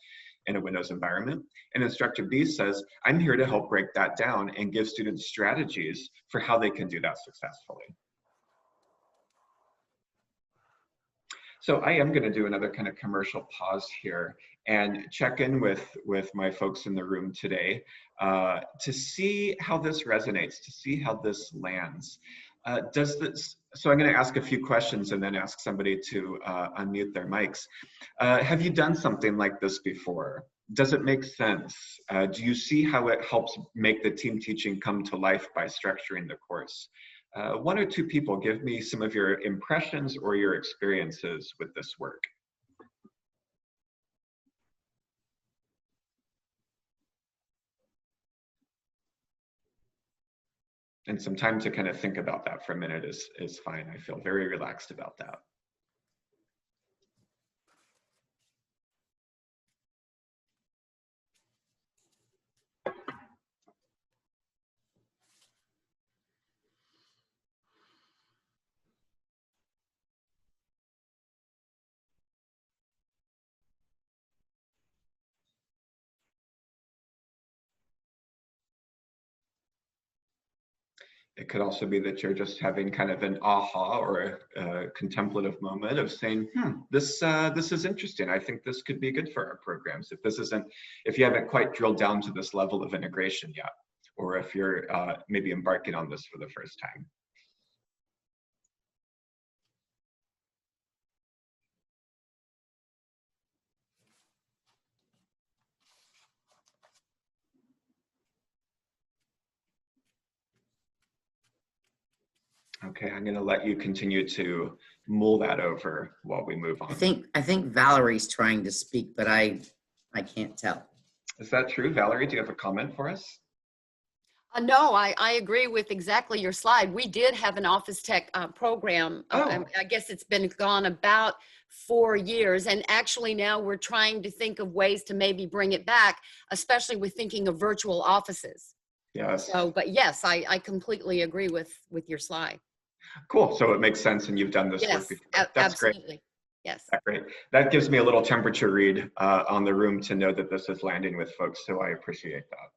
in a Windows environment. And instructor B says, I'm here to help break that down and give students strategies for how they can do that successfully. So I am going to do another kind of commercial pause here and check in with my folks in the room today to see how this resonates, to see how this lands. So I'm going to ask a few questions and then ask somebody to unmute their mics. Have you done something like this before? Does it make sense? Do you see how it helps make the team teaching come to life by structuring the course? 1 or 2 people, give me some of your impressions or your experiences with this work. And some time to kind of think about that for a minute is fine. I feel very relaxed about that. It could also be that you're just having kind of an aha or a contemplative moment of saying, this is interesting. I think this could be good for our programs. If you haven't quite drilled down to this level of integration yet, or if you're maybe embarking on this for the first time. Okay, I'm going to let you continue to mull that over while we move on. I think Valerie's trying to speak, but I can't tell. Is that true? Valerie, do you have a comment for us? No, I agree with exactly your slide. We did have an office tech program. I guess it's been gone about 4 years. And actually now we're trying to think of ways to maybe bring it back, especially with thinking of virtual offices. Yes. So, but yes, I completely agree with your slide. Cool. So it makes sense, and you've done this work before. That's absolutely. Great. Yes. Great. That gives me a little temperature read on the room to know that this is landing with folks, so I appreciate that.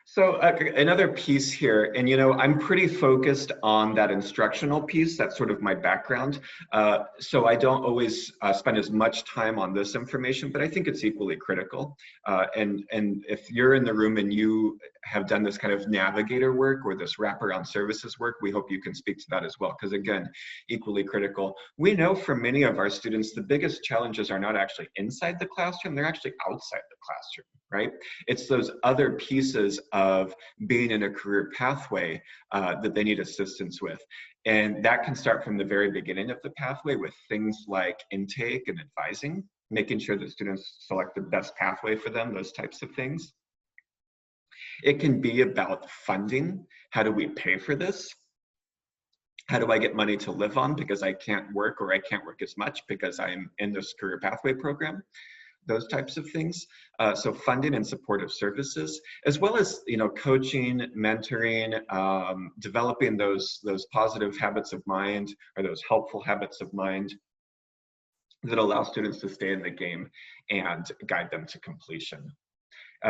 So another piece here, and I'm pretty focused on that instructional piece. That's sort of my background. So I don't always spend as much time on this information, but I think it's equally critical. And if you're in the room and you have done this kind of navigator work or this wraparound services work, we hope you can speak to that as well, because again, equally critical. We know for many of our students, the biggest challenges are not actually inside the classroom, they're actually outside the classroom, right? It's those other pieces of being in a career pathway that they need assistance with. And that can start from the very beginning of the pathway with things like intake and advising, making sure that students select the best pathway for them, those types of things. It can be about funding. How do we pay for this? How do I get money to live on because I can't work, or I can't work as much because I'm in this career pathway program? Those types of things. So funding and supportive services, as well as coaching, mentoring, developing those positive habits of mind, or those helpful habits of mind that allow students to stay in the game and guide them to completion.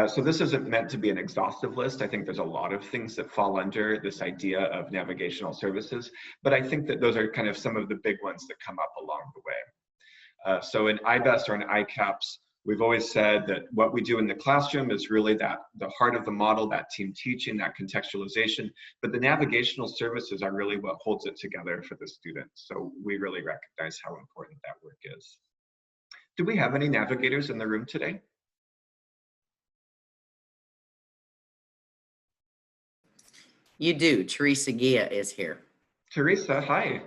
So this isn't meant to be an exhaustive list. I think there's a lot of things that fall under this idea of navigational services, but I think that those are kind of some of the big ones that come up along the way. So in IBEST or in ICAPS, we've always said that what we do in the classroom is really the heart of the model, that team teaching, that contextualization, but the navigational services are really what holds it together for the students. So we really recognize how important that work is. Do we have any navigators in the room today? You do. Teresa Gia is here. Teresa, hi.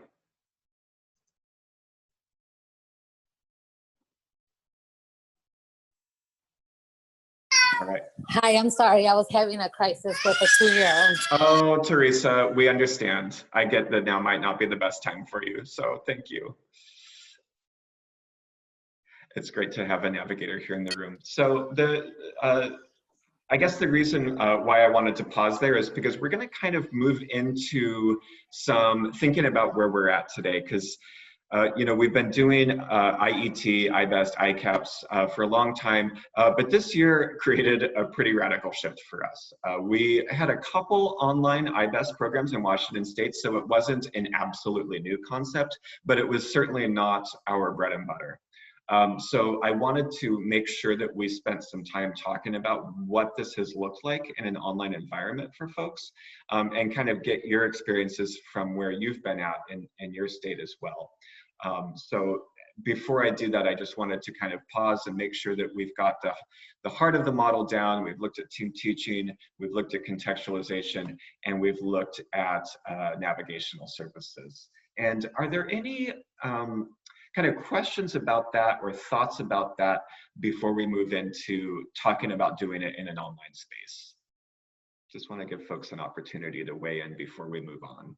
All right. Hi, I'm sorry. I was having a crisis with a 2-year-old. Oh, Teresa, we understand. I get that now might not be the best time for you, so thank you. It's great to have a navigator here in the room. So I guess the reason why I wanted to pause there is because we're going to kind of move into some thinking about where we're at today, because we've been doing IET, IBEST, ICAPS for a long time, but this year created a pretty radical shift for us. We had a couple online IBEST programs in Washington State, so it wasn't an absolutely new concept, but it was certainly not our bread and butter. So I wanted to make sure that we spent some time talking about what this has looked like in an online environment for folks, and kind of get your experiences from where you've been at in your state as well. So before I do that, I just wanted to kind of pause and make sure that we've got the heart of the model down. We've looked at team teaching, we've looked at contextualization, and we've looked at navigational services. And are there any kind of questions about that or thoughts about that before we move into talking about doing it in an online space? Just want to give folks an opportunity to weigh in before we move on.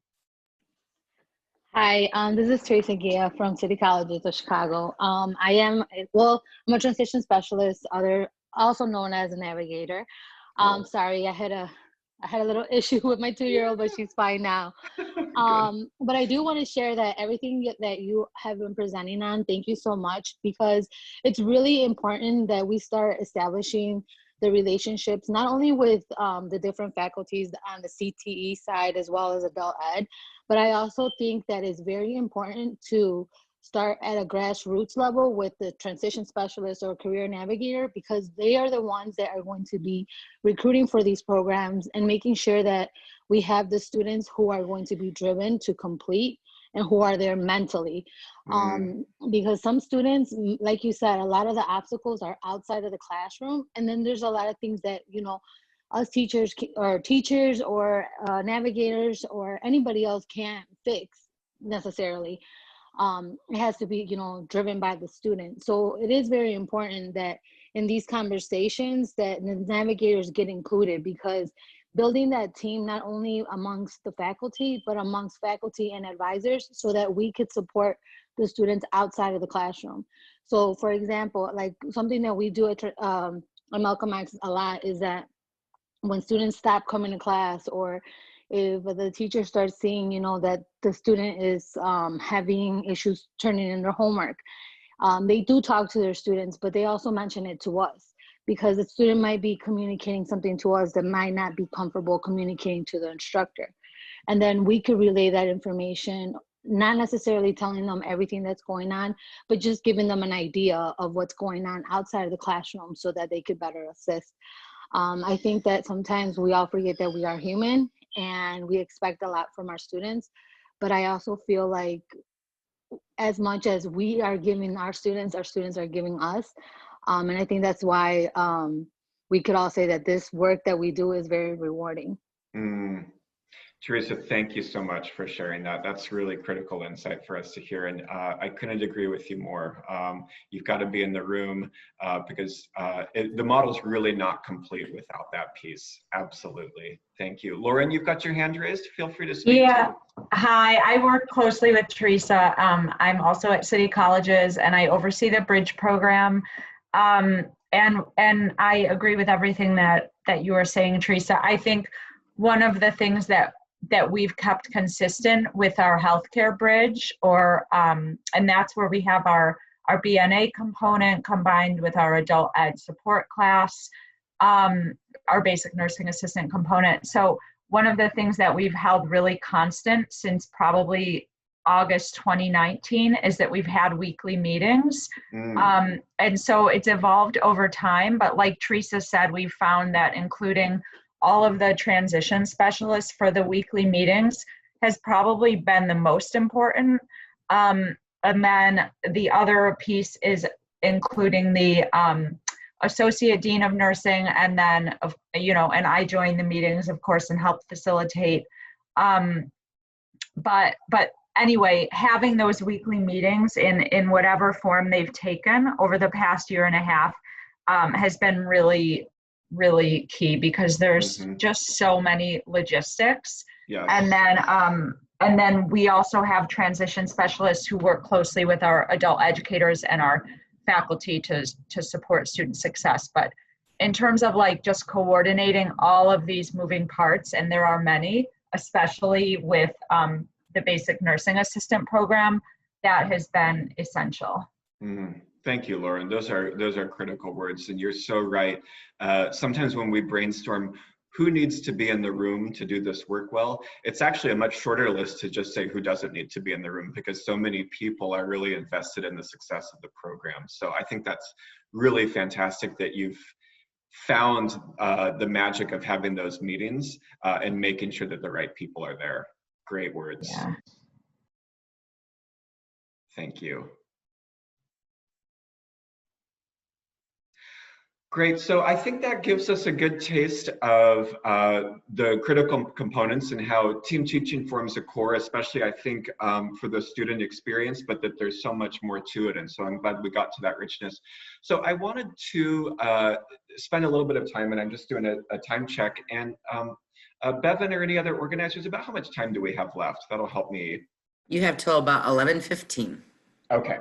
Hi, this is Teresa Gia from City Colleges of Chicago. I'm a transition specialist, also known as a navigator. Sorry, I had a little issue with my 2-year-old, but she's fine now. But I do want to share that everything that you have been presenting on, thank you so much, because it's really important that we start establishing the relationships, not only with the different faculties on the CTE side as well as adult ed, but I also think that it's very important to start at a grassroots level with the transition specialist or career navigator, because they are the ones that are going to be recruiting for these programs and making sure that we have the students who are going to be driven to complete and who are there mentally. Because some students, like you said, a lot of the obstacles are outside of the classroom. And then there's a lot of things that, us teachers or navigators or anybody else can't fix necessarily. It has to be, driven by the student. So it is very important that in these conversations that the navigators get included, because building that team, not only amongst the faculty, but amongst faculty and advisors, so that we could support the students outside of the classroom. So for example, like something that we do at Malcolm X a lot is that when students stop coming to class, or if the teacher starts seeing, you know, that the student is having issues turning in their homework, they do talk to their students, but they also mention it to us, because the student might be communicating something to us that might not be comfortable communicating to the instructor. And then we could relay that information, not necessarily telling them everything that's going on, but just giving them an idea of what's going on outside of the classroom so that they could better assist. I think that sometimes we all forget that we are human and we expect a lot from our students, but I also feel like as much as we are giving our students are giving us. And I think that's why we could all say that this work that we do is very rewarding. Teresa, thank you so much for sharing that. That's really critical insight for us to hear. And I couldn't agree with you more. You've got to be in the room because the model's really not complete without that piece. Absolutely. Thank you. Lauren, you've got your hand raised. Feel free to speak. Yeah. Hi, I work closely with Teresa. I'm also at City Colleges and I oversee the Bridge program. And I agree with everything that you were saying, Teresa. I think one of the things that we've kept consistent with our healthcare bridge, and that's where we have our BNA component combined with our adult ed support class, our basic nursing assistant component. So one of the things that we've held really constant since probably August 2019 is that we've had weekly meetings. And so it's evolved over time, but like Teresa said, we've found that including all of the transition specialists for the weekly meetings has probably been the most important. And then the other piece is including the associate dean of nursing, and then, you know, and I join the meetings, of course, and help facilitate. But anyway, having those weekly meetings in whatever form they've taken over the past year and a half has been really key, because there's just so many logistics. Yes. And then we also have transition specialists who work closely with our adult educators and our faculty to support student success. But in terms of like just coordinating all of these moving parts, and there are many, especially with the basic nursing assistant program, that has been essential. Thank you, Lauren. Those are critical words, and you're so right. Sometimes when we brainstorm who needs to be in the room to do this work well, it's actually a much shorter list to just say who doesn't need to be in the room, because so many people are really invested in the success of the program. So I think that's really fantastic that you've found the magic of having those meetings and making sure that the right people are there. Great words. Yeah. Thank you. Great, so I think that gives us a good taste of the critical components and how team teaching forms a core, especially I think for the student experience, but that there's so much more to it. And so I'm glad we got to that richness. So I wanted to spend a little bit of time, and I'm just doing a time check. And Bevan or any other organizers, about how much time do we have left? That'll help me. You have till about 11:15. Okay.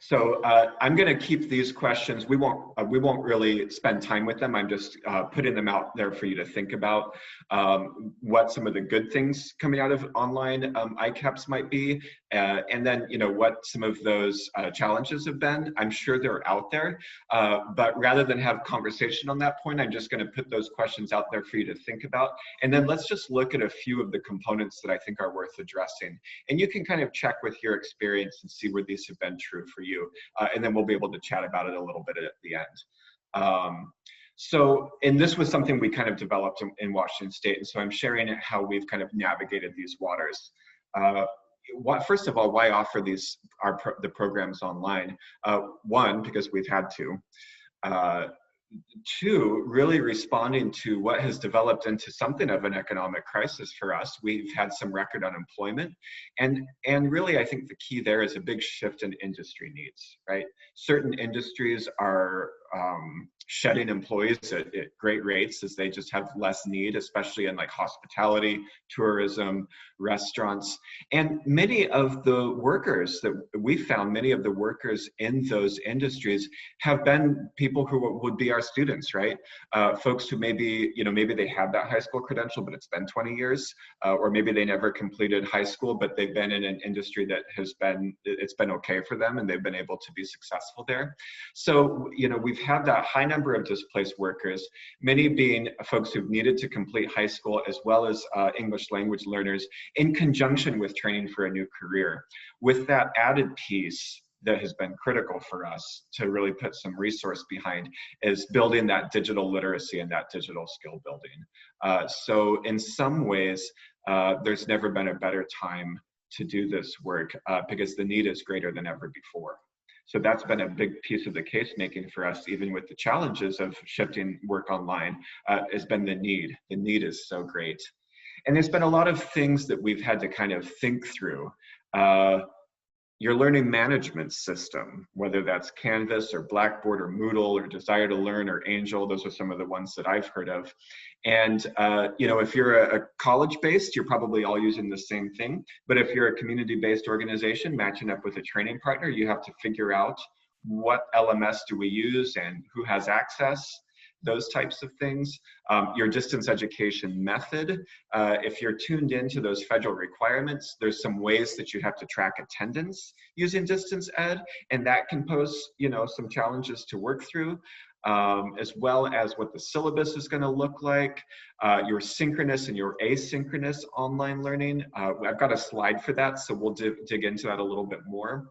So I'm going to keep these questions. We won't really spend time with them. I'm just putting them out there for you to think about what some of the good things coming out of online ICAPS might be, and then what some of those challenges have been. I'm sure they're out there, but rather than have conversation on that point, I'm just going to put those questions out there for you to think about, and then let's just look at a few of the components that I think are worth addressing, and you can kind of check with your experience and see where these have been true for you, and then we'll be able to chat about it a little bit at the end. And this was something we kind of developed in Washington State, and so I'm sharing how we've kind of navigated these waters. First of all, why offer the programs online? One, because we've had to. Two, really responding to what has developed into something of an economic crisis for us. We've had some record unemployment, and really I think the key there is a big shift in industry needs, right? Certain industries are shedding employees at great rates as they just have less need, especially in like hospitality, tourism, restaurants. And many of the workers that we found, many of the workers in those industries have been people who would be our students, right? Folks who maybe, maybe they have that high school credential, but it's been 20 years, or maybe they never completed high school, but they've been in an industry that it's been okay for them and they've been able to be successful there. So, we've had that high number of displaced workers, many being folks who've needed to complete high school, as well as English language learners, in conjunction with training for a new career. With that added piece that has been critical for us to really put some resource behind is building that digital literacy and that digital skill building. So in some ways, there's never been a better time to do this work because the need is greater than ever before. So that's been a big piece of the case making for us, even with the challenges of shifting work online, has been the need. The need is so great. And there's been a lot of things that we've had to kind of think through. Your learning management system, whether that's Canvas or Blackboard or Moodle or Desire to Learn or Angel, those are some of the ones that I've heard of. And if you're a college-based, you're probably all using the same thing. But if you're a community-based organization matching up with a training partner, you have to figure out what LMS do we use and who has access, those types of things. Your distance education method, if you're tuned into those federal requirements, there's some ways that you have to track attendance using distance ed, and that can pose, some challenges to work through, as well as what the syllabus is going to look like, your synchronous and your asynchronous online learning. I've got a slide for that, so we'll dig into that a little bit more.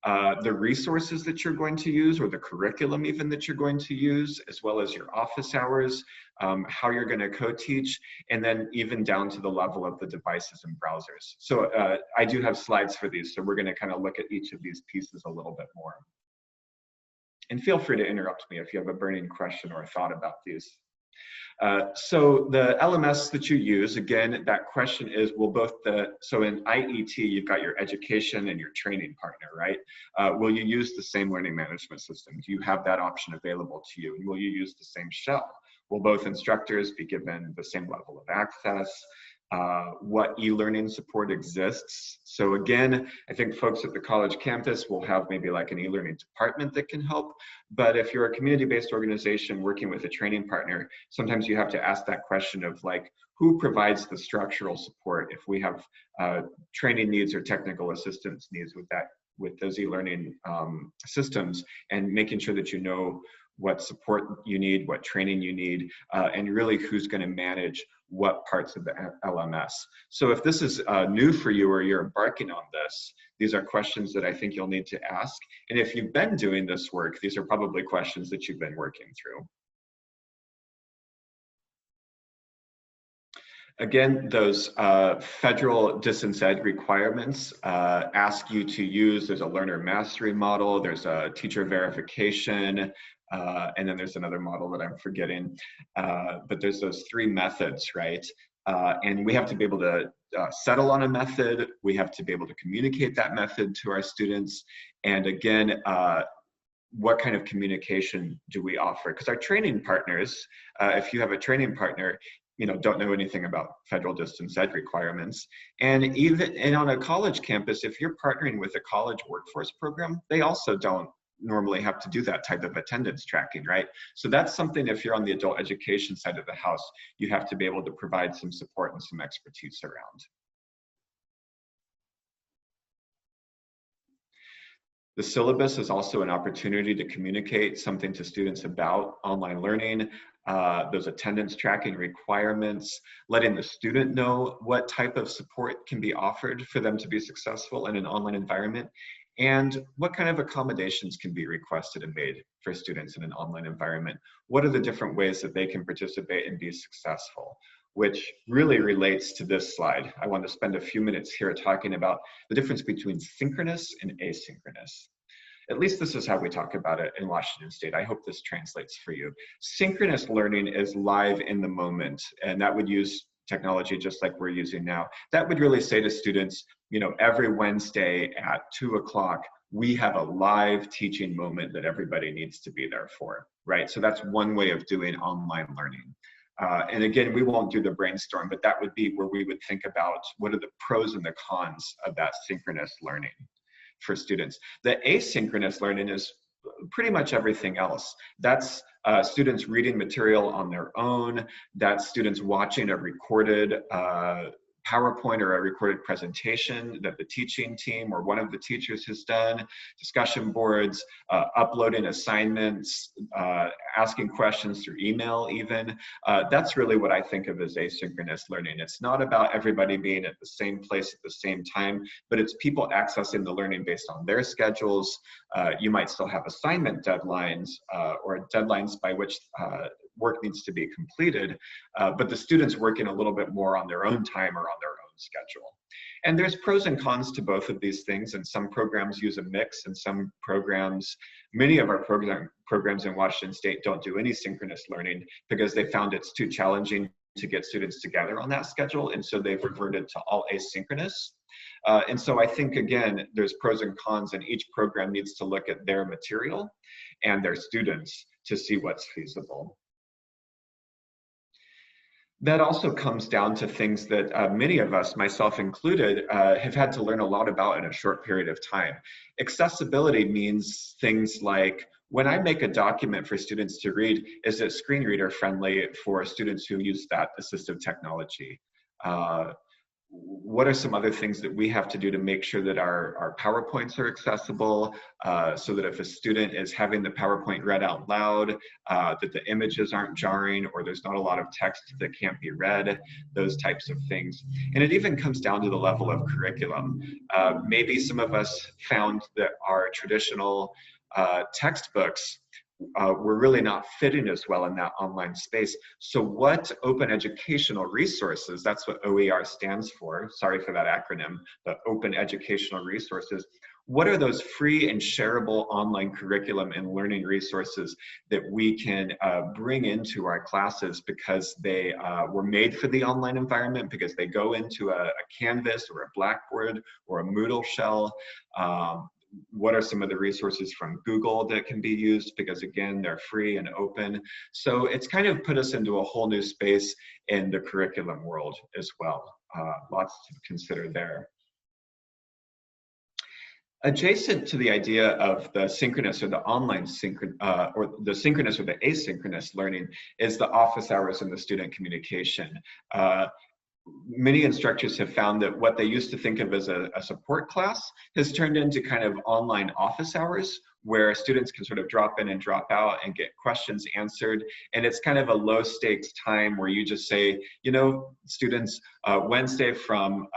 The resources that you're going to use, or the curriculum even that you're going to use, as well as your office hours, how you're going to co-teach, and then even down to the level of the devices and browsers. So I do have slides for these, so we're going to kind of look at each of these pieces a little bit more. And feel free to interrupt me if you have a burning question or a thought about these. So the LMS that you use, again, that question is, so in IET, you've got your education and your training partner, right? Will you use the same learning management system? Do you have that option available to you? And will you use the same shell? Will both instructors be given the same level of access? What e-learning support exists? So again, I think folks at the college campus will have maybe like an e-learning department that can help. But if you're a community-based organization working with a training partner, sometimes you have to ask that question of like, who provides the structural support if we have training needs or technical assistance needs with those e-learning systems, and making sure that you know what support you need, what training you need, and really who's going to manage what parts of the LMS. So if this is new for you or you're embarking on this, these are questions that I think you'll need to ask. And if you've been doing this work, these are probably questions that you've been working through. Again, those federal distance ed requirements ask you to use, there's a learner mastery model, there's a teacher verification, and then there's another model that I'm forgetting. But there's those three methods, right? And we have to be able to settle on a method. We have to be able to communicate that method to our students. And again, what kind of communication do we offer? Because our training partners, if you have a training partner, don't know anything about federal distance ed requirements. And on a college campus, if you're partnering with a college workforce program, they also don't normally have to do that type of attendance tracking, right? So that's something, if you're on the adult education side of the house, you have to be able to provide some support and some expertise around. The syllabus is also an opportunity to communicate something to students about online learning, those attendance tracking requirements, letting the student know what type of support can be offered for them to be successful in an online environment, and what kind of accommodations can be requested and made for students in an online environment. What are the different ways that they can participate and be successful? Which really relates to this slide. I want to spend a few minutes here talking about the difference between synchronous and asynchronous. At least this is how we talk about it in Washington State. I hope this translates for you. Synchronous learning is live in the moment, and that would use technology just like we're using now. That would really say to students, every Wednesday at 2 o'clock, we have a live teaching moment that everybody needs to be there for, right? So that's one way of doing online learning. And again, we won't do the brainstorm, but that would be where we would think about what are the pros and the cons of that synchronous learning for students. The asynchronous learning is pretty much everything else. That's students reading material on their own. That's students watching a recorded PowerPoint or a recorded presentation that the teaching team or one of the teachers has done, discussion boards, uploading assignments, asking questions through email even. That's really what I think of as asynchronous learning. It's not about everybody being at the same place at the same time, but it's people accessing the learning based on their schedules. You might still have assignment deadlines or deadlines by which work needs to be completed, but the students working a little bit more on their own time or on their own schedule. And there's pros and cons to both of these things, and some programs use a mix, and some programs, many of our programs in Washington State don't do any synchronous learning because they found it's too challenging to get students together on that schedule, and so they've reverted to all asynchronous. And so I think, again, there's pros and cons, and each program needs to look at their material and their students to see what's feasible. That also comes down to things that many of us, myself included, have had to learn a lot about in a short period of time. Accessibility means things like, when I make a document for students to read, is it screen reader friendly for students who use that assistive technology? What are some other things that we have to do to make sure that our PowerPoints are accessible, so that if a student is having the PowerPoint read out loud, that the images aren't jarring or there's not a lot of text that can't be read, those types of things. And it even comes down to the level of curriculum. Maybe some of us found that our traditional textbooks were really not fitting as well in that online space. So what open educational resources, that's what OER stands for, sorry for that acronym, but open educational resources, what are those free and shareable online curriculum and learning resources that we can bring into our classes because they were made for the online environment, because they go into a Canvas or a Blackboard or a Moodle shell? What are some of the resources from Google that can be used, because again, they're free and open. So it's kind of put us into a whole new space in the curriculum world as well. Lots to consider there. Adjacent to the idea of the synchronous or the online or the synchronous or the asynchronous learning is the office hours and the student communication. Many instructors have found that what they used to think of as a support class has turned into kind of online office hours, where students can sort of drop in and drop out and get questions answered. And it's kind of a low stakes time where you just say, you know, students, Wednesday from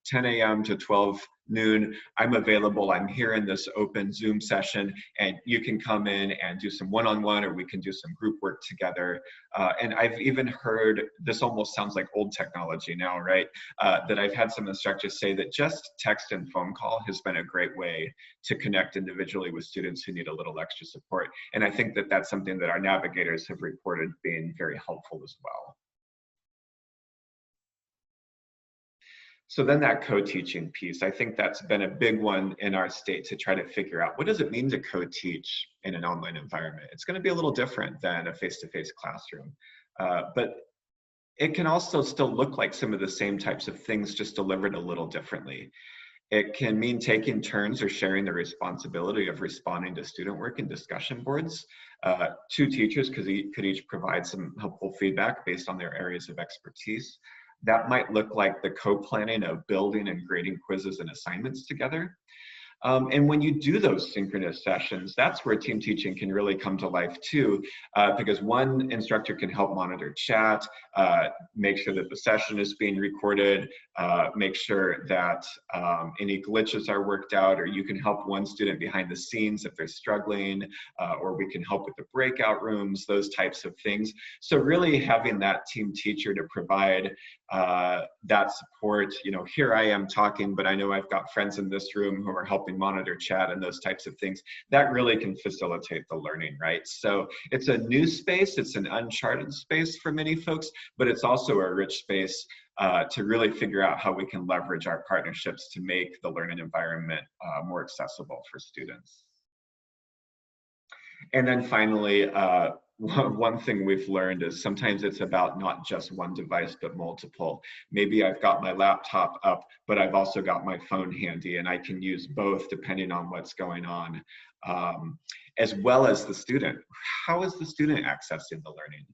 10 a.m. to 12 noon, I'm available. I'm here in this open Zoom session, and you can come in and do some one-on-one, or we can do some group work together. And I've even heard, this almost sounds like old technology now, right? That I've had some instructors say that just text and phone call has been a great way to connect individually with students who need a little extra support. And I think that that's something that our navigators have reported being very helpful as well. So then that co-teaching piece, I think that's been a big one in our state to try to figure out, what does it mean to co-teach in an online environment? It's going to be a little different than a face-to-face classroom, but it can also still look like some of the same types of things, just delivered a little differently. It can mean taking turns or sharing the responsibility of responding to student work and discussion boards. Two teachers could each provide some helpful feedback based on their areas of expertise. That might look like the co-planning of building and grading quizzes and assignments together. And when you do those synchronous sessions, that's where team teaching can really come to life too, because one instructor can help monitor chat, make sure that the session is being recorded, make sure that any glitches are worked out, or you can help one student behind the scenes if they're struggling, or we can help with the breakout rooms, those types of things. So really having that team teacher to provide that support, you know, here I am talking, but I know I've got friends in this room who are helping monitor chat and those types of things, that really can facilitate the learning, right? So it's a new space, it's an uncharted space for many folks, but it's also a rich space to really figure out how we can leverage our partnerships to make the learning environment more accessible for students. And then finally, one thing we've learned is sometimes it's about not just one device, but multiple. Maybe I've got my laptop up, but I've also got my phone handy, and I can use both depending on what's going on, as well as the student. How is the student accessing the learning?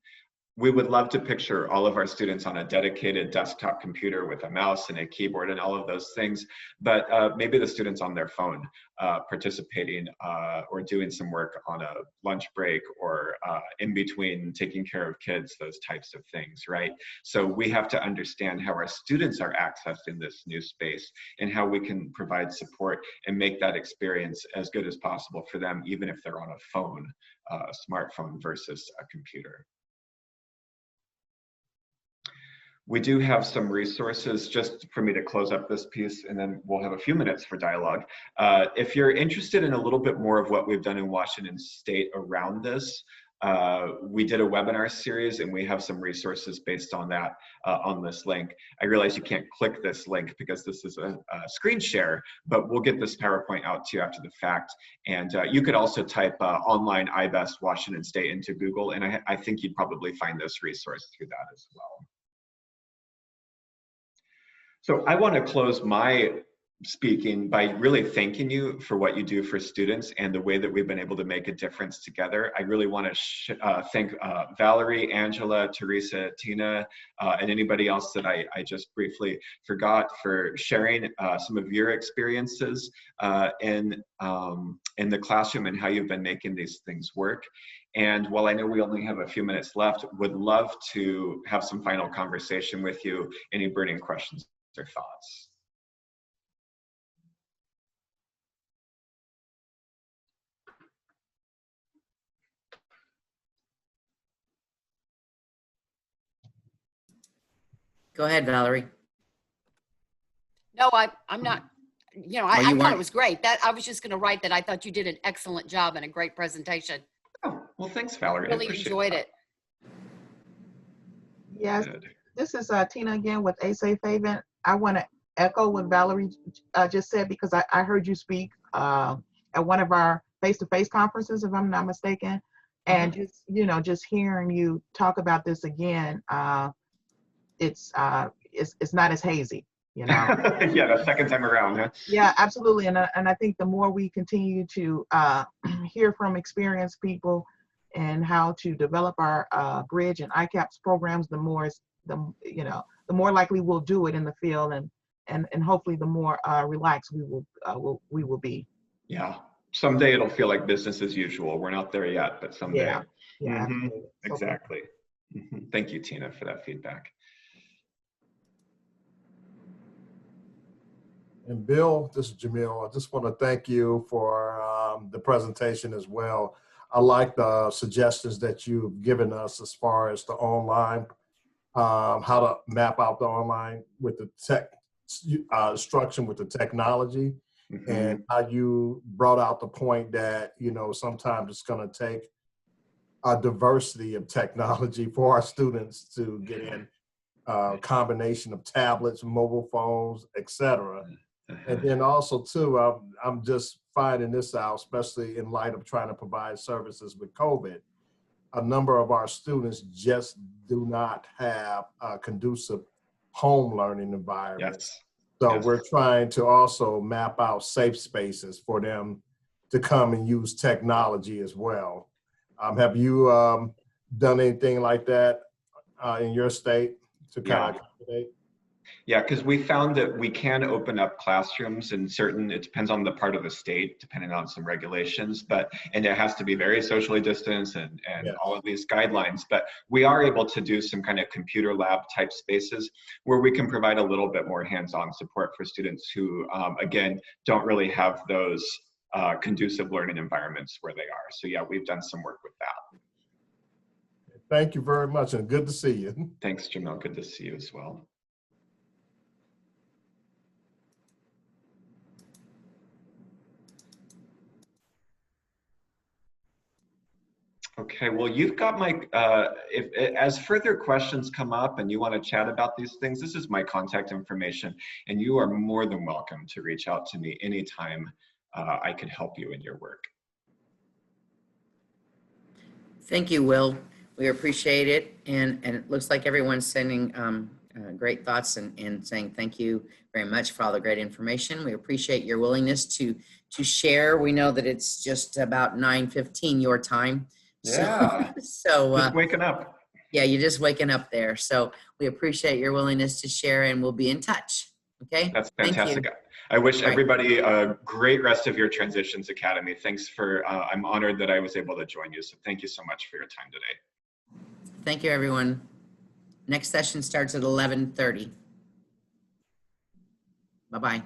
We would love to picture all of our students on a dedicated desktop computer with a mouse and a keyboard and all of those things, but maybe the student's on their phone participating or doing some work on a lunch break or in between taking care of kids, those types of things, right? So we have to understand how our students are accessing this new space and how we can provide support and make that experience as good as possible for them, even if they're on a phone, a smartphone versus a computer. We do have some resources just for me to close up this piece, and then we'll have a few minutes for dialogue. If you're interested in a little bit more of what we've done in Washington State around this, we did a webinar series and we have some resources based on that on this link. I realize you can't click this link because this is a screen share, but we'll get this PowerPoint out to you after the fact. And you could also type online IBEST Washington State into Google, and I think you'd probably find this resource through that as well. So I want to close my speaking by really thanking you for what you do for students and the way that we've been able to make a difference together. I really want to thank Valerie, Angela, Teresa, Tina, and anybody else that I just briefly forgot for sharing some of your experiences in the classroom and how you've been making these things work. And while I know we only have a few minutes left, would love to have some final conversation with you. Any burning questions or thoughts? Go ahead, Valerie. No, I'm not, you know, I you thought weren't? it was great. That I was just going to write that I thought you did an excellent job and a great presentation. Oh, well, thanks, Valerie. Really enjoyed it. Yes, Good. this is Tina again with ASAFE Haven. I want to echo what Valerie just said because I heard you speak at one of our face-to-face conferences, if I'm not mistaken, and just, you know, just hearing you talk about this again, it's not as hazy, you know. Yeah, the second time around, huh? Yeah, absolutely. And I think the more we continue to hear from experienced people and how to develop our bridge and ICAPS programs, the more likely we'll do it in the field, and hopefully the more relaxed we will be. Yeah, someday it'll feel like business as usual. We're not there yet, but someday. Yeah, absolutely. Exactly. Thank you, Tina, for that feedback. And Bill, this is Jamil. I just want to thank you for the presentation as well. I like the suggestions that you've given us as far as the online, how to map out the online with the tech instruction with the technology, and how you brought out the point that, you know, sometimes it's going to take a diversity of technology for our students to get in, combination of tablets, mobile phones, etc. And then also too, I'm just finding this out, especially in light of trying to provide services with COVID. A number of our students just do not have a conducive home learning environment. Yes. So we're trying to also map out safe spaces for them to come and use technology as well. Have you done anything like that in your state to kind of accommodate? Yeah, because we found that we can open up classrooms in certain, it depends on the part of the state, depending on some regulations, and it has to be very socially distanced and all of these guidelines, but we are able to do some kind of computer lab type spaces where we can provide a little bit more hands-on support for students who, again, don't really have those conducive learning environments where they are. So yeah, we've done some work with that. Thank you very much, and good to see you. Thanks, Jamil. Good to see you as well. Okay, well, you've got my, as further questions come up and you want to chat about these things, this is my contact information, and you are more than welcome to reach out to me anytime I can help you in your work. Thank you, Will. We appreciate it. And it looks like everyone's sending great thoughts and saying thank you very much for all the great information. We appreciate your willingness to share. We know that it's just about 9:15 your time. Yeah, So just waking up. Yeah, you're just waking up there. So we appreciate your willingness to share, and we'll be in touch. Okay? That's Thank fantastic. you. I wish All right. everybody a great rest of your Transitions Academy. Thanks for, I'm honored that I was able to join you. So thank you so much for your time today. Thank you, everyone. Next session starts at 11:30. Bye-bye.